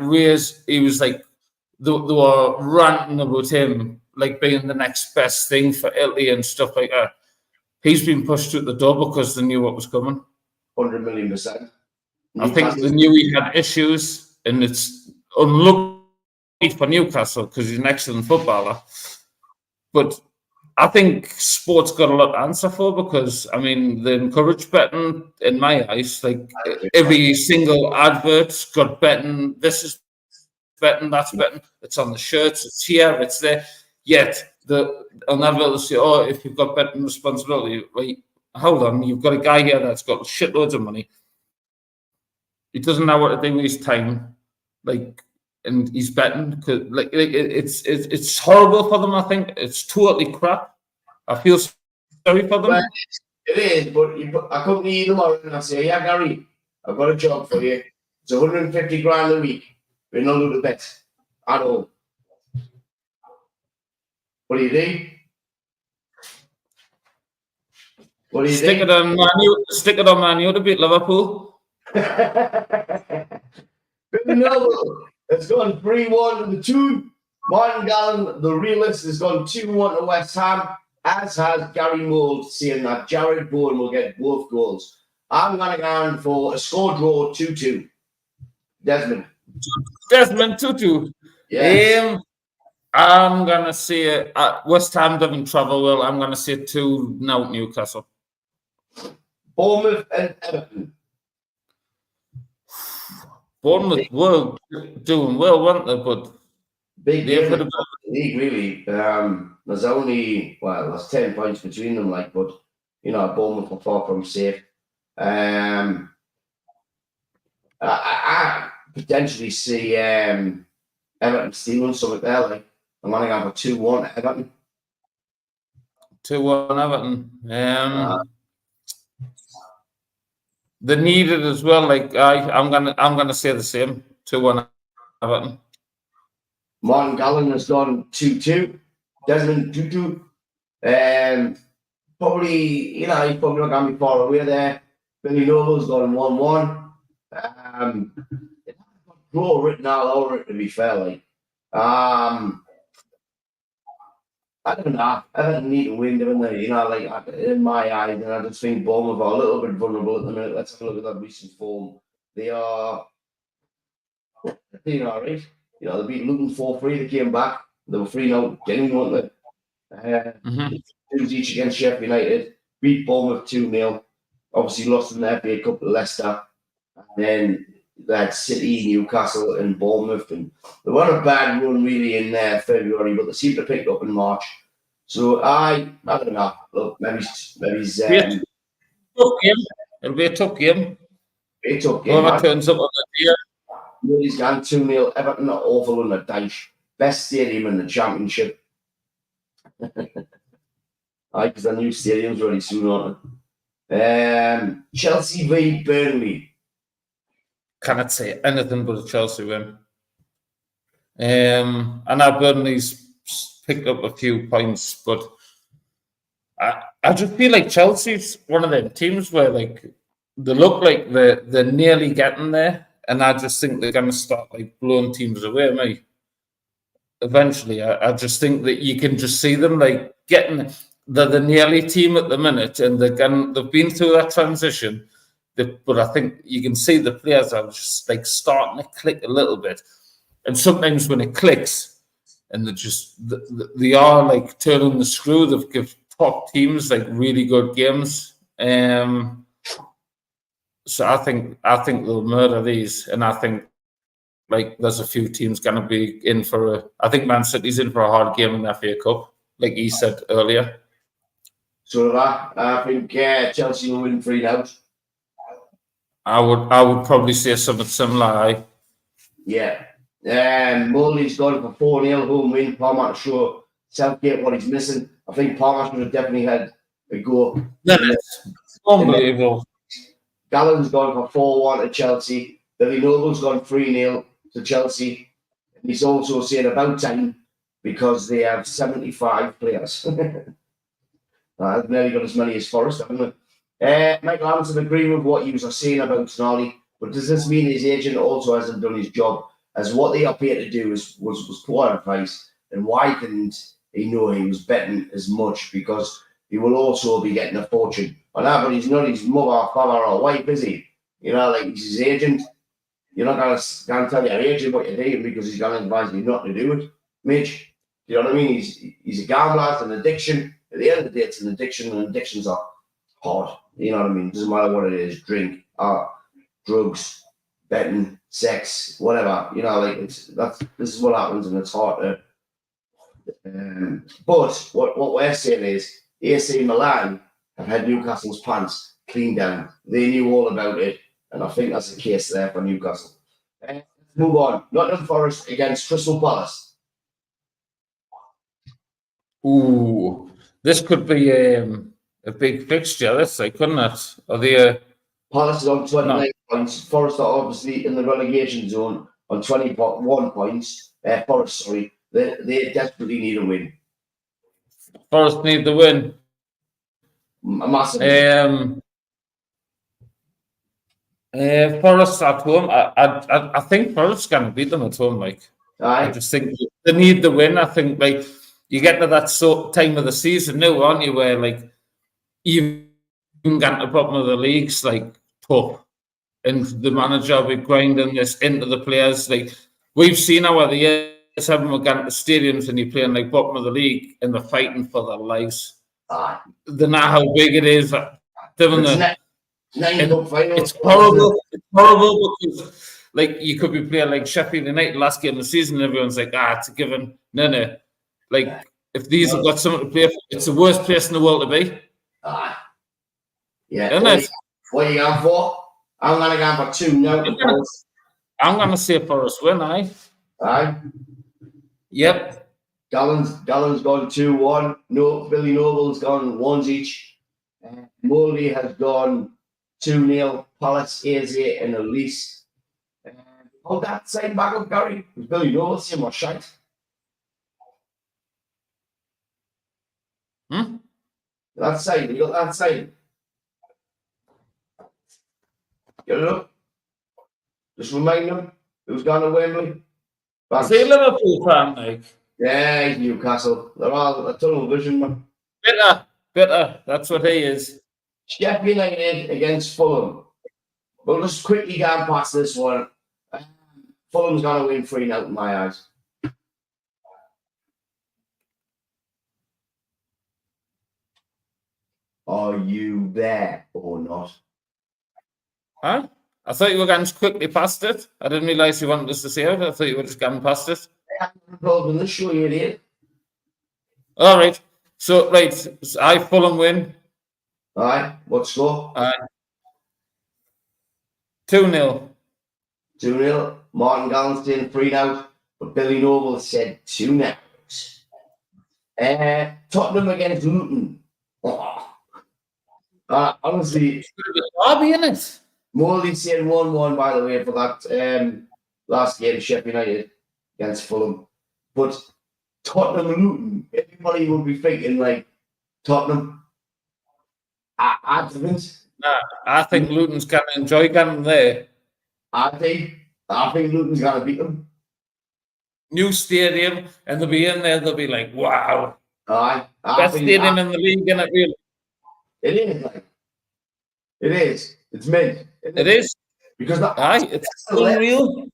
S1: they were ranting about him like being the next best thing for Italy and stuff like that. He's been pushed out the door because they knew what was coming.
S4: 100 million%.
S1: I think they knew he had issues, and it's unlucky for Newcastle because he's an excellent footballer. But I think sport's got a lot to answer for because, I mean, they encourage betting in my eyes. Like every single advert's got betting. This is betting, that's betting. It's on the shirts, it's here, it's there. Yet, on that they'll say, oh, if you've got betting responsibility, wait, hold on, you've got a guy here that's got shitloads of money. He doesn't know what to do with his time, and he's betting. It's horrible for them. I think it's totally crap. I feel sorry for them.
S4: Well, it is, but I come to you tomorrow and I say, yeah, Gary, I've got a job for you. It's 150 grand a week. We're not doing the bet at all. What do you do? What do you
S1: Stick it on Man U to beat Liverpool.
S4: Noble has gone 3-1 to the Toon. Martin Gallen, the realist, has gone 2-1 to West Ham, as has Gary Mould, saying that Jared Bowen will get both goals. I'm going to go for a score draw 2-2. Desmond
S1: 2-2.
S4: Yes.
S1: I'm going to say West Ham doesn't travel well. I'm going to say 2-0 Newcastle.
S4: Bournemouth and Everton.
S1: Bournemouth were doing well, weren't they? But
S4: big game in the league, really. There's only, there's 10 points between them, but Bournemouth are far from safe. I potentially see Everton stealing something there. I'm going to go for 2-1 Everton.
S1: 2-1 Everton. They need it as well. I'm gonna say the same. 2-1 Everton.
S4: Martin Gallen has gone 2-2. Desmond 2-2. Probably, he's probably not going to be far away there. Billy Noble's gone 1-1. Draw written all over it, to be fair. I don't know. Everton need to win, don't they? In my eyes, and I just think Bournemouth are a little bit vulnerable at the minute. Let's have a look at that recent form. They are doing all right. They beat Luton 4-3. They came back. They were 3-0 getting, weren't they? 2 each against Sheffield United. Beat Bournemouth 2-0. Obviously lost in the FA Cup to Leicester. And then they had City, Newcastle, and Bournemouth, and they weren't a bad run really in
S1: February,
S4: but they seemed to pick it up in March. So I don't know. Look, maybe
S1: tough game. It'll be a tough game. Whoever turns up on the day.
S4: He's gone 2-0. Everton are awful on the Dyche. Best stadium in the Championship. Because the new stadium's really soon on. Chelsea v Burnley.
S1: Cannot say anything but a Chelsea win. I know Burnley's picked up a few points, but I just feel like Chelsea's one of them teams where they look like they're nearly getting there, and I just think they're going to start blowing teams away. Mate, eventually, I just think that you can just see them getting the nearly team at the minute, and they've been through that transition. but I think you can see the players are just like starting to click a little bit. And sometimes when it clicks, and they are like turning the screw. They've given top teams like really good games. So I think they'll murder these, and I think like there's a few teams going to be in for I think Man City's in for a hard game in the FA Cup, like he said earlier.
S4: So I think Chelsea will win 3-0.
S1: I would probably say something similar.
S4: Yeah. Melly's gone for 4-0 home win. Palmer to show Southgate what he's missing. I think Palmer should have definitely had a go.
S1: That's unbelievable.
S4: Gallon's gone for 4-1 to Chelsea. Billy Noble's gone 3-0 to Chelsea. And he's also saying about time because they have 75 players. I've nearly got as many as Forest, haven't they? Michael Anderson agree with what you were saying about Tonali, but does this mean his agent also hasn't done his job? As what they are paid to do was poor advice, and why didn't he know he was betting as much? Because he will also be getting a fortune. But he's not his mother, father, or wife, is he? You know, like he's his agent. You're not going to tell your agent what you're doing because he's going to advise you not to do it, Mitch. You know what I mean? He's a gambler, it's an addiction. At the end of the day, it's an addiction, and addictions are hard. You know what I mean? It doesn't matter what it is, drink, drugs, betting, sex, whatever. You know, like this is what happens, and it's hard to. But what we're saying is, AC Milan have had Newcastle's pants cleaned down. They knew all about it, and I think that's the case there for Newcastle. Let's move on. Nottingham Forest against Crystal Palace.
S1: Ooh, this could be a big fixture. This, couldn't it? Are they?
S4: Palace is on 29 points. Forest are obviously in the relegation zone on 21 points. Forest, sorry. They desperately need a win.
S1: Forest need the win.
S4: A massive.
S1: Forest at home. I think Forest's going to beat them at home. I just think they need the win. I think you get to that time of the season now, aren't you? Where you can get to the bottom of the leagues tough, and the manager will be grinding this into the players. We've seen how the years haven't we gone to stadiums and you're playing bottom of the league and they're fighting for their lives. They know how big it is. It's horrible. It's horrible because you could be playing Sheffield United last game of the season and everyone's it's a given. No. If these have got something to play for, it's the worst place in the world to be.
S4: Yeah. What are you going for? I'm going to go for 2 now.
S1: I'm going to say Forest win,
S4: Aye.
S1: Yep.
S4: Gallon's gone 2-1. No, Billy Noble's gone 1 each. Melly has gone 2-0. Palace, AZ, and Elise. Hold that same back up, Gary. Because Billy Noble, same or shite. That side, you got that side. Get it up. Just remind them who's gone to Wembley.
S1: See Liverpool fan,
S4: Yeah, he's Newcastle. They're all a tunnel vision, man.
S1: Bitter. That's what he is.
S4: Sheffield United against Fulham. We'll just quickly go past this one. Fulham's going to win 3-0 in my eyes. Are you there or not?
S1: Huh? I thought you were going quickly past it. I didn't realise you wanted us to say it. I thought you were just going past it.
S4: I haven't involved in this show, you idiot.
S1: All right. So, I Fulham win.
S4: All right. What score?
S1: 2-0.
S4: 2-0. Martin Gallenstein 3-0. But Billy Noble said 2-0. Tottenham against Luton. Honestly,
S1: derby, isn't it?
S4: Melly saying 1-1, by the way, for that last game, Sheffield United against Fulham. But Tottenham Luton, everybody would be thinking Tottenham. I didn't.
S1: Nah, I think Luton's going to enjoy getting there.
S4: I think Luton's going to beat them.
S1: New stadium, and they'll be in there. They'll be like, wow.
S4: Best
S1: stadium in the league, isn't it? Really?
S4: It is It is. It's mint.
S1: It is.
S4: Because
S1: It's unreal.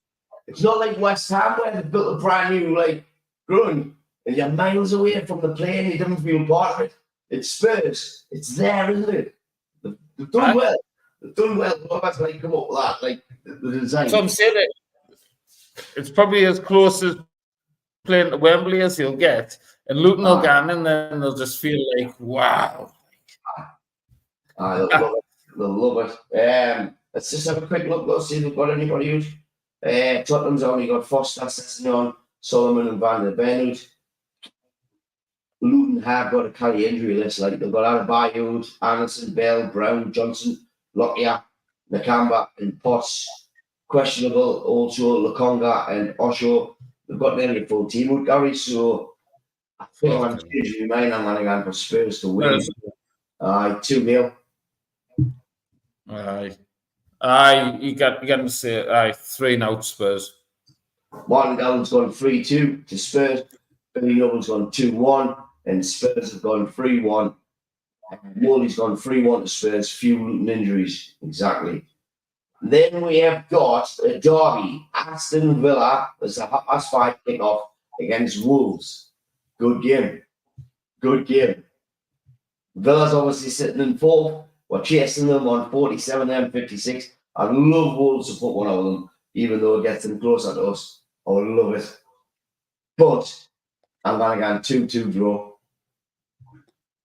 S4: it's not like West Ham where they built a brand new like ground and you're miles away from the play and you don't feel part of it. It's Spurs. It's there, isn't it? They've done well. They've done well. Whoever's like come up with that, like the design.
S1: So I'm saying it. It's probably as close as playing at Wembley as you'll get. And Luton will get in, and then they'll just feel like, wow.
S4: They'll love it. They'll love it. Let's just have a quick look. Let's see if they've got anybody who's Tottenham's only got Foster, Sessignon, Solomon, and Van der Benut. Luton have got a carry injury list. Like they've got Adebayo, Anderson, Bell, Brown, Johnson, Lockyer, Nakamba, and Potts. Questionable also Lukonga and Osho. They've got nearly a full team with Gary, so I think I'm changing my mind. I'm going to go for Spurs to win. 2-0.
S1: You got to say 3-0 Spurs.
S4: Martin Gallen's gone 3-2 to Spurs. Billy Noble's gone 2-1, and Spurs have gone 3-1. Morley's gone 3-1 to Spurs. Few Luton injuries, exactly. Then we have got a derby, Aston Villa. There's a 5:30 kickoff against Wolves. Good game. Good game. Villa's obviously sitting in fourth. We're chasing them on 47 and 56. I'd love Wolves to put one of them, even though it gets them closer to us. I would love it. But I'm going to go 2-2 draw.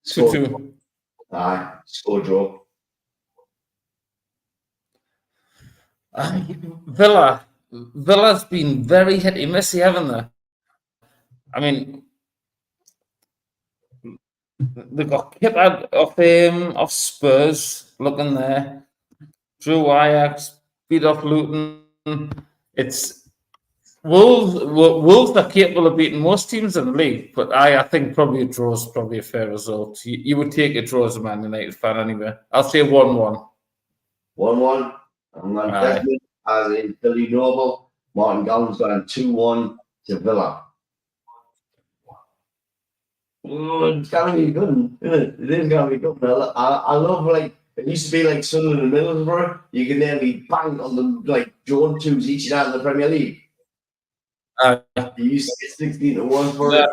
S1: 2-2.
S4: Score draw.
S1: Villa's been very hit and missy, haven't they? I mean, they got kicked out of Spurs, looking there. Drew Ajax, beat off Luton. It's Wolves are capable of beating most teams in the league, but I think probably a draw is probably a fair result. You would take a draw as a Man United fan anyway. I'll say 1-1.
S4: 1-1. I'm going Desmond as in Billy Noble. Martin Gallen's gone 2-1 to Villa. It's going to be good, isn't it? It is going to be good. I love, like, it used to be like Sunderland and Middlesbrough. You can nearly bang on them like Joan 2s each night in the Premier League. You used to get 16-1 for it.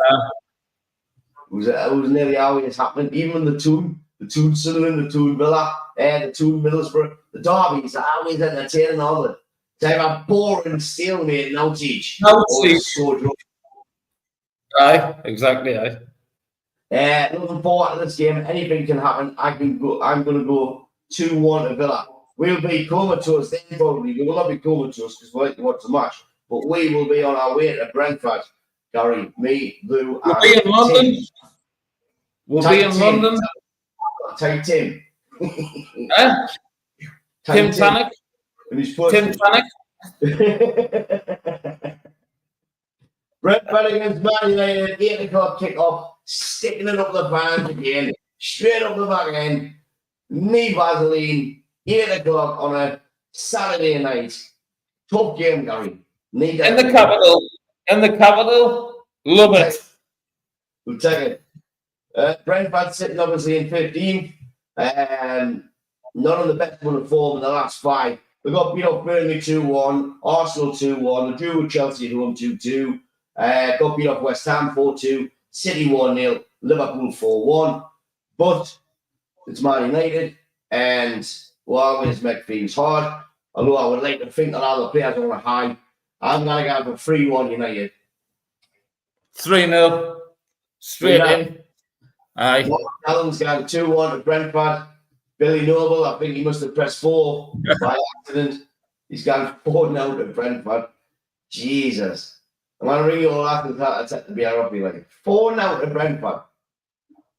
S4: It was nearly always happening. Even the Toon Sunderland, the Toon Villa, the Toon Middlesbrough, the derbies are always entertaining all the time. A boring stalemate in Outage.
S1: Aye, exactly. Aye.
S4: Looking forward to this game. Anything can happen. I'm going to go 2-1 to Villa. We'll be comatose then probably. We will not be comatose because we'll like to watch the match. But we will be on our way to Brentford. Gary, me, Lou,
S1: and be in London. We'll be in London.
S4: Take Tim.
S1: Tim Tannock. Tim Tannock.
S4: Brentford against Man United, 8 o'clock kick-off, sticking it up the fans again, straight up the back end, knee Vaseline, 8 o'clock on a Saturday night. Tough game, Gary. In the capital, love it. We'll take it. Brentford sitting obviously in 15th. None of the best run of form in the last 5. We got beat off Burnley 2-1, Arsenal 2-1, the drew with Chelsea at home 2-2. Got beat off West Ham 4-2, City 1-0, Liverpool 4-1. But it's Man United, and we'll always make things hard. Although I would like to think that all the players are on a high. I'm going to go for 3-1 United.
S1: 3-0. Straight in. Aye.
S4: Allen's going 2-1 to Brentford. Billy Noble, I think he must have pressed 4 by accident. He's gone 4-0 to Brentford. Jesus. I'm going to ring you all after that. That's to be a rugby like 4-0 to Brentford.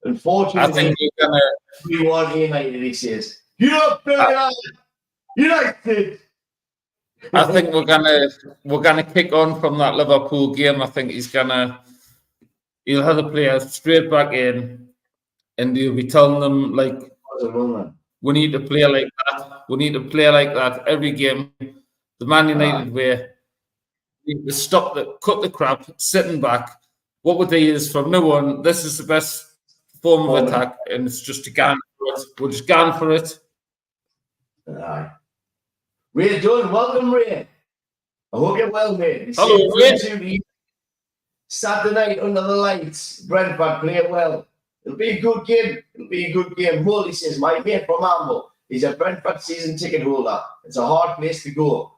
S4: Unfortunately,
S1: I think you're going to
S4: 3-1 United, he says. You're not Billy United.
S1: I think we're gonna kick on from that Liverpool game. I think he'll have the players straight back in, and he'll be telling them like, we need to play like that. We need to play like that every game. The Man United way. We need to cut the crap, sitting back. What would they use from now on? This is the best form of attack, and it's just to gun for it. We're just going for it.
S4: Aye. Ray Dunn, welcome, Ray. I hope you're well, mate.
S1: Hello, Ray.
S4: Saturday night under the lights. Brentford play well. It'll be a good game. It'll be a good game. Molly says, my mate from Amble is a Brentford season ticket holder. It's a hard place to go.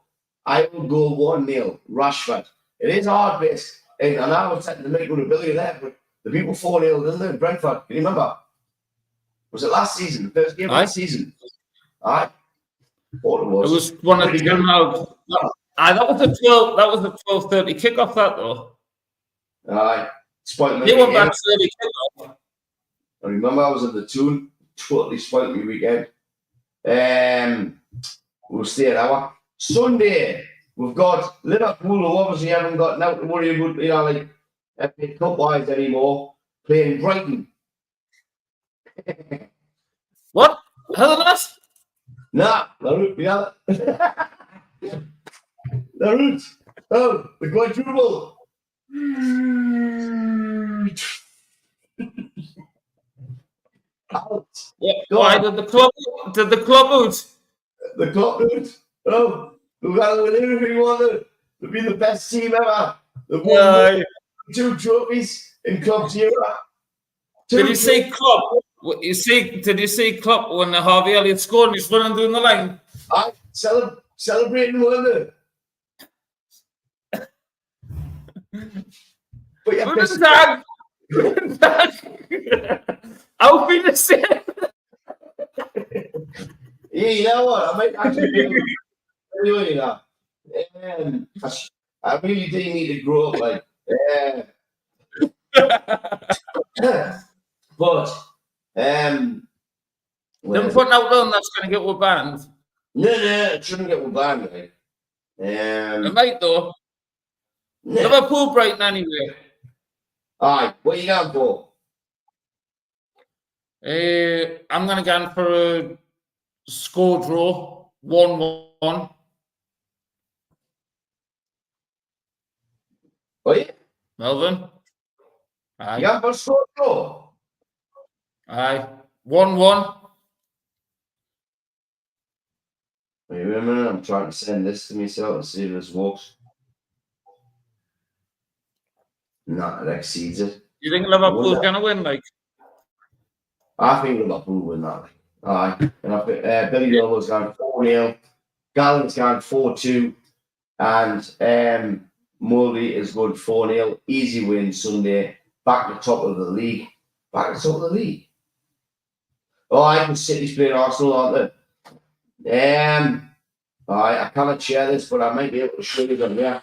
S4: I will go 1-0. Rashford. It is a hard place. And I was setting the make good ability there, but the people 4-0, doesn't it? Brentford. Can you remember? Was it last season? The first game of the season? Aye. What it was.
S1: It was one of the general. That was a 12. That was a 12:30 kickoff. That though.
S4: Aye. Spoiled
S1: They
S4: me
S1: went back
S4: weekend.
S1: to early kickoff.
S4: I remember I was at the Toon. Totally spoiled me weekend. We'll stay an hour. Sunday, we've got Liverpool, who obviously haven't got now to worry about, like FA Cup wise anymore, playing Brighton.
S1: What? How the last?
S4: Nah, the roots. Oh, the quadruple. Out.
S1: Yeah. Why did the club out?
S4: The club out. Oh, we've got to win everything we wanted. We've been the best team ever. They've won 2 trophies in club era.
S1: Did you see Klopp? Did you see Klopp when Harvey Elliott scored and he's running down the line?
S4: I celebrating one of them. But yeah,
S1: Guten Tag. Guten Tag. Auf Wiedersehen.
S4: Yeah, you know what? I might actually be doing that. I really do need to grow up, like. But
S1: Never putting out one that's going to get with banned.
S4: No, it shouldn't get with banned, like.
S1: It might though.
S4: No.
S1: Liverpool, Brighton, anyway.
S4: Alright, what are you going for?
S1: I'm going to go for a score draw, 1-1.
S4: Oh yeah,
S1: Melvin. Aye.
S4: you going for a score draw?
S1: Aye. 1-1.
S4: Wait a minute, I'm trying to send this to myself and see if this works. No, it exceeds it.
S1: You think Liverpool's going to win, like?
S4: I think Liverpool win that. Aye. And I think Billy Gilmore's gone 4-0. Gallant's gone 4-2. And Moldy is good 4-0. Easy win Sunday. Back to the top of the league. Back to the top of the league. Oh, I can City's playing Arsenal, aren't they? I cannot share this, but I might be able to show you them there.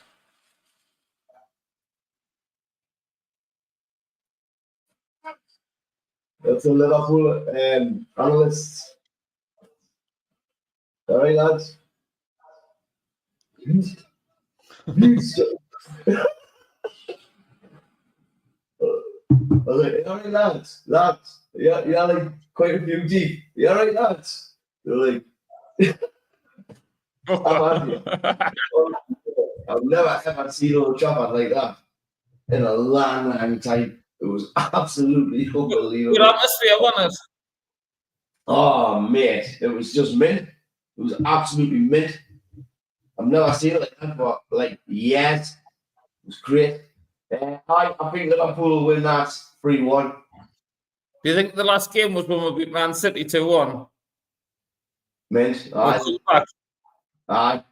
S4: That's a Liverpool analyst. All right, lads. All right, lads. Yeah, like quite a few deep. Yeah, all right, lads. They're like, I've never ever seen a chopper like that in a long time. It was absolutely unbelievable.
S1: Good atmosphere, wasn't it?
S4: Oh, mate, it was just mint. It was absolutely mint. I've never seen it like that for like years. It was great. I think Liverpool will win that 3-1.
S1: Do you think the last game was when we beat Man City 2-1?
S4: Mint. Aye.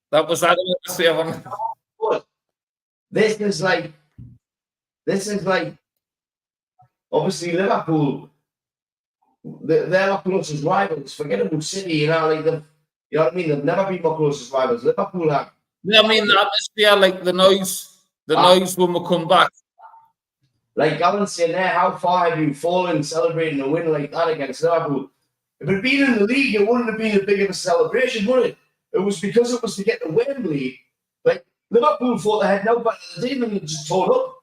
S1: That was that atmosphere, wasn't it?
S4: But this is like obviously Liverpool. They're our closest rivals. Forget about City, you know what I mean? They've never been my closest rivals. Liverpool have.
S1: Yeah, I mean the atmosphere, like the noise when we come back.
S4: Like Gallant saying there, how far have you fallen celebrating a win like that against Liverpool? If it had been in the league, it wouldn't have been as big of a celebration, would it? It was because it was to get to Wembley. Like Liverpool thought they had no better than the team and they just tore up.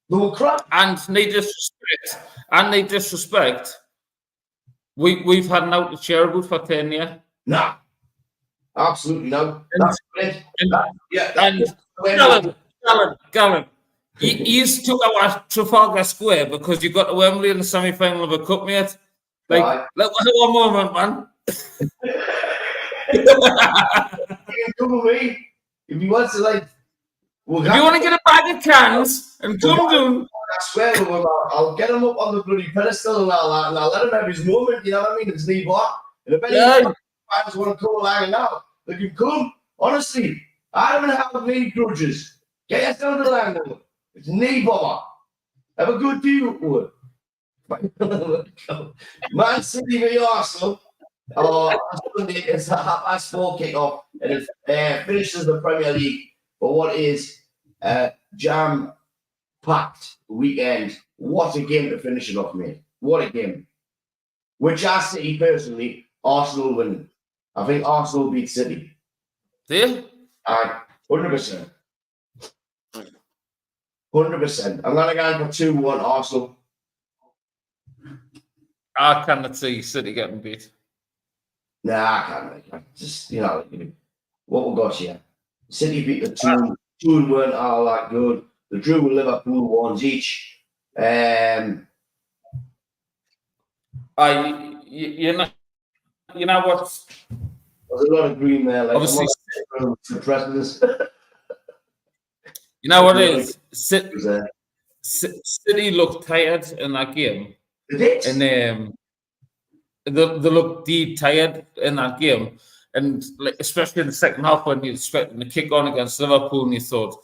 S4: They were crap.
S1: And they disrespect. We've had an out to cheer about for 10 years.
S4: Nah. Absolutely no. That's great.
S1: Gallant. You took our Trafalgar Square because you got to Wembley in the semi-final of a cup, mate. Like, one moment, man.
S4: He can come with me if he wants to. Like,
S1: if you want to get a bag of cans and come down,
S4: I swear to him, I'll get him up on the bloody pedestal and I'll let him have his moment. You know what I mean? It's knee bar. And if any fans want to come along now, they can come. Honestly, I don't have any grudges. Get yourself to the land. It's knee bar. Have a good deal. Man City v Arsenal. Sunday is a 4:30 kickoff, and it finishes the Premier League for what is jam-packed weekend. What a game to finish it off, mate! What a game. Which I say personally, Arsenal win. I think Arsenal beat City.
S1: there.
S4: 100%. 100%. I'm gonna go for 2-1 Arsenal.
S1: I cannot see City getting beat.
S4: Nah, I can't. Just, you know, what we got here. City beat the Toon. Toon weren't all that good. The drew with Liverpool ones each.
S1: You know what?
S4: There's a lot of green there. Like,
S1: Obviously,
S4: the presidents.
S1: you know what it is? City looked tired in that game.
S4: They did.
S1: And they looked deep tired in that game. And like, especially in the second half when you expected to kick on against Liverpool and you thought,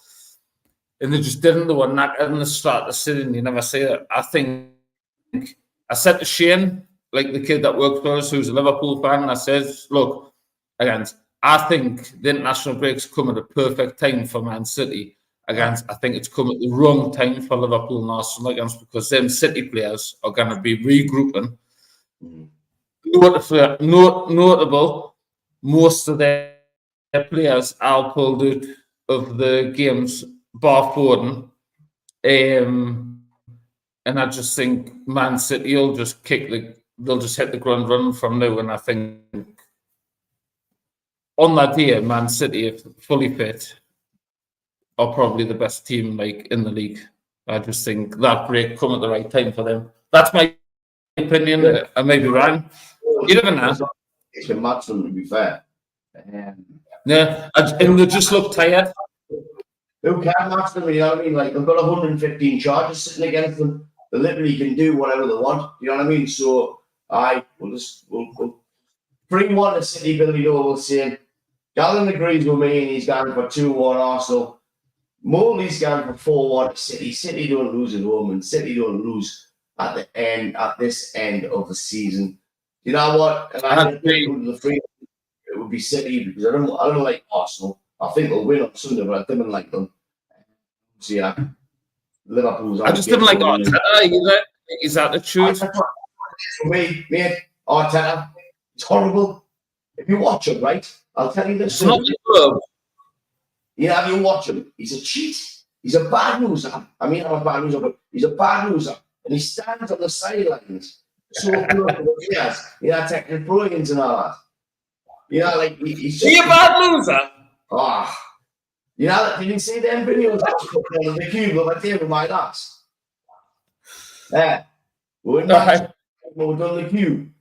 S1: and they just didn't. They were knackered in the start of City, and you never say that. I think I said to Shane, like the kid that works for us, who's a Liverpool fan, and I said, look, again, I think the international break's come at a perfect time for Man City. Against, I think it's come at the wrong time for Liverpool and Arsenal against, because them City players are going to be regrouping. Notable, most of their players are pulled out of the games, bar Foden. And I just think Man City will just they'll just hit the ground running from now. And I think on that day, Man City, if fully fit, are probably the best team like in the league. I just think that break come at the right time for them. That's my opinion. I may be wrong. You never know.
S4: It's been match them, to be fair.
S1: Yeah, and they just look tired.
S4: Who can match them? You know what I mean? Like, they've got 115 charges sitting against them. They literally can do whatever they want. You know what I mean? So we'll 3-1 to City. Billy Doe will say. Gallon agrees with me, and he's going for 2-1 Arsenal. Molly's going for 4-1 to City. City don't lose at home, and City don't lose at this end of the season. You know what? And I think it would be City, because I don't like Arsenal. I think they'll win on Sunday, but I didn't like them. So yeah, Liverpool's.
S1: I just didn't like Arteta. His attitude.
S4: For me, mate, Arteta, it's horrible. If you watch him, right, I'll tell you this.
S1: It's not the club.
S4: You know, if you watch him, he's a cheat. He's a bad loser. I mean, I'm a bad loser, but he's a bad loser. And he stands on the sidelines. So good for the players. You know, taking brilliance and all that. You know, like, he's just...
S1: He a bad loser?
S4: Oh. You know, did you see them videos of the cube of a table like that? Yeah. We're done the cube.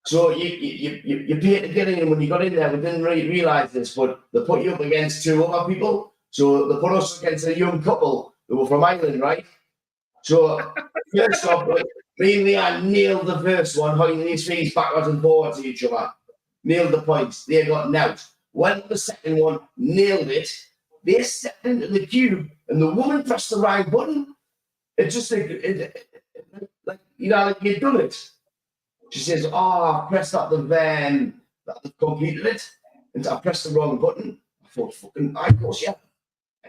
S4: So you paid to get in, and when you got in there, we didn't really realise this, but they put you up against 2 other people. So they put us against a young couple who were from Ireland, right? So first off, me and Leanne nailed the first one, holding his feet backwards and forwards to each other. Nailed the points. They got out. Went the second one, nailed it. They stepped into the cube, and the woman pressed the right button. It's just like you know, like you'd done it. She says, I pressed up the van that they've completed it. And I pressed the wrong button. I thought, fucking, of course, yeah.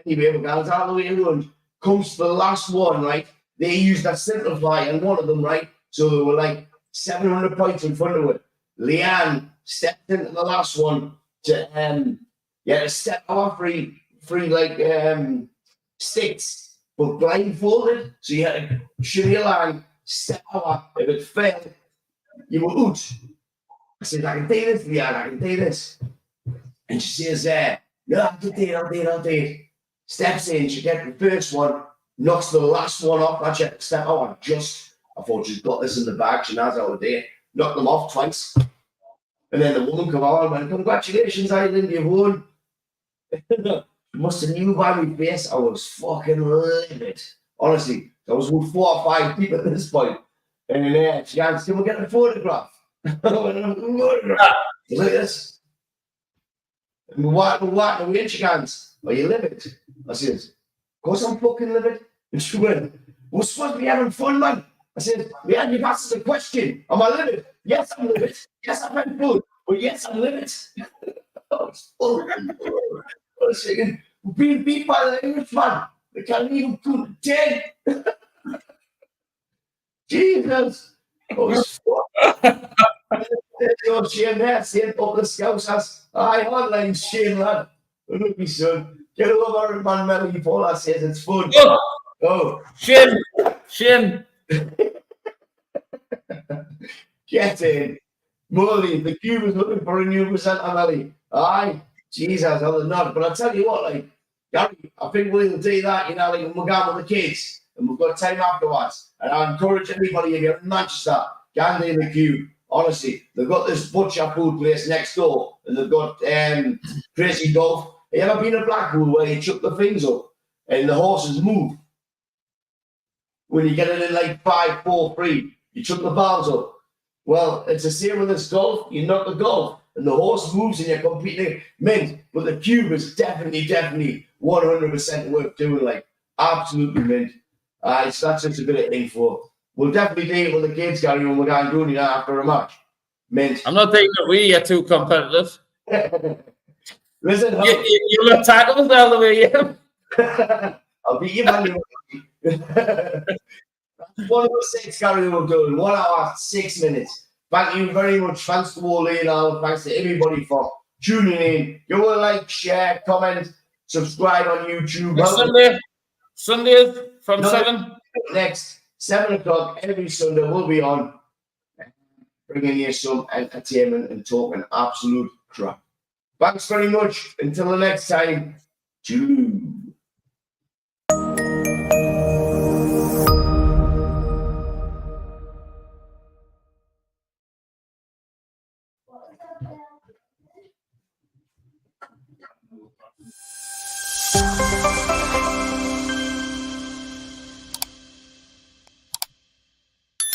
S4: Anyway, we're going all the way around. Comes to the last one, right? They used a simplify and one of them, right? So they were like 700 points in front of it. Leanne stepped into the last one to step off free sticks, but blindfolded. So you had to shimmy your line, step off. If it failed, you were out. I said, I can do this, Leanne, I can do this. And she says, no, I'll do it. Steps in, she gets the first one, knocks the last one off. I checked the step. I thought she's got this in the bag. She knows how to do it. Knocked them off twice. And then the woman come on and went, congratulations, Ireland, you've won. Must have knew by my face I was fucking livid. Honestly, there was about 4 or 5 people at this point. And then she asked, can we get a photograph? Look at this. And what are we in? She goes, are you livid? I says, of course I'm fucking livid. And she went, we're supposed to be having fun, man. I said, yeah, you've asked us a question. Am I livid? Yes, I'm livid. Yes, I've had fun. But yes, I'm livid. I was thinking, we're being beat by the Englishman. They can't even count to 10. Jesus. I was fucked. Shane there, saying up the scouts as I hotline Shane, lad. Look, me son. Get over it, man, Melly. Paul, I says it's fun. Oh.
S1: Shane.
S4: Get in. Molly, the cube is looking for a new presenter, Melly. Aye. Jesus, I was not. But I'll tell you what, like, Gary, I think we'll do that, you know, like when we're going with the kids and we've got time afterwards. And I encourage everybody if you're in Manchester, go in the queue. Honestly, they've got this butcher food place next door and they've got Crazy Golf. Have you ever been to Blackpool where you chuck the things up and the horses move? When you get it in like 5, 4, 3, you chuck the balls up. Well, it's the same with this golf. You knock the golf and the horse moves and you're completely mint. But the cube is definitely 100% worth doing, like absolutely mint. That's just a bit of info. We'll definitely do it with the kids, Gary, when we're going doing it after a match. Mint.
S1: I'm not thinking that we are too competitive.
S4: Listen,
S1: you'll have tackled all the way in.
S4: I'll beat you, man. 1 hour 6, Gary, we're doing 1 hour 6 minutes. Thank you very much. Thanks to all in. Thanks to everybody for tuning in. You will like, share, comment, subscribe on YouTube.
S1: Sundays from 7.
S4: Next 7 o'clock every Sunday we'll be on, bringing you some entertainment and talking absolute crap. Thanks very much. Until the next time. Toon.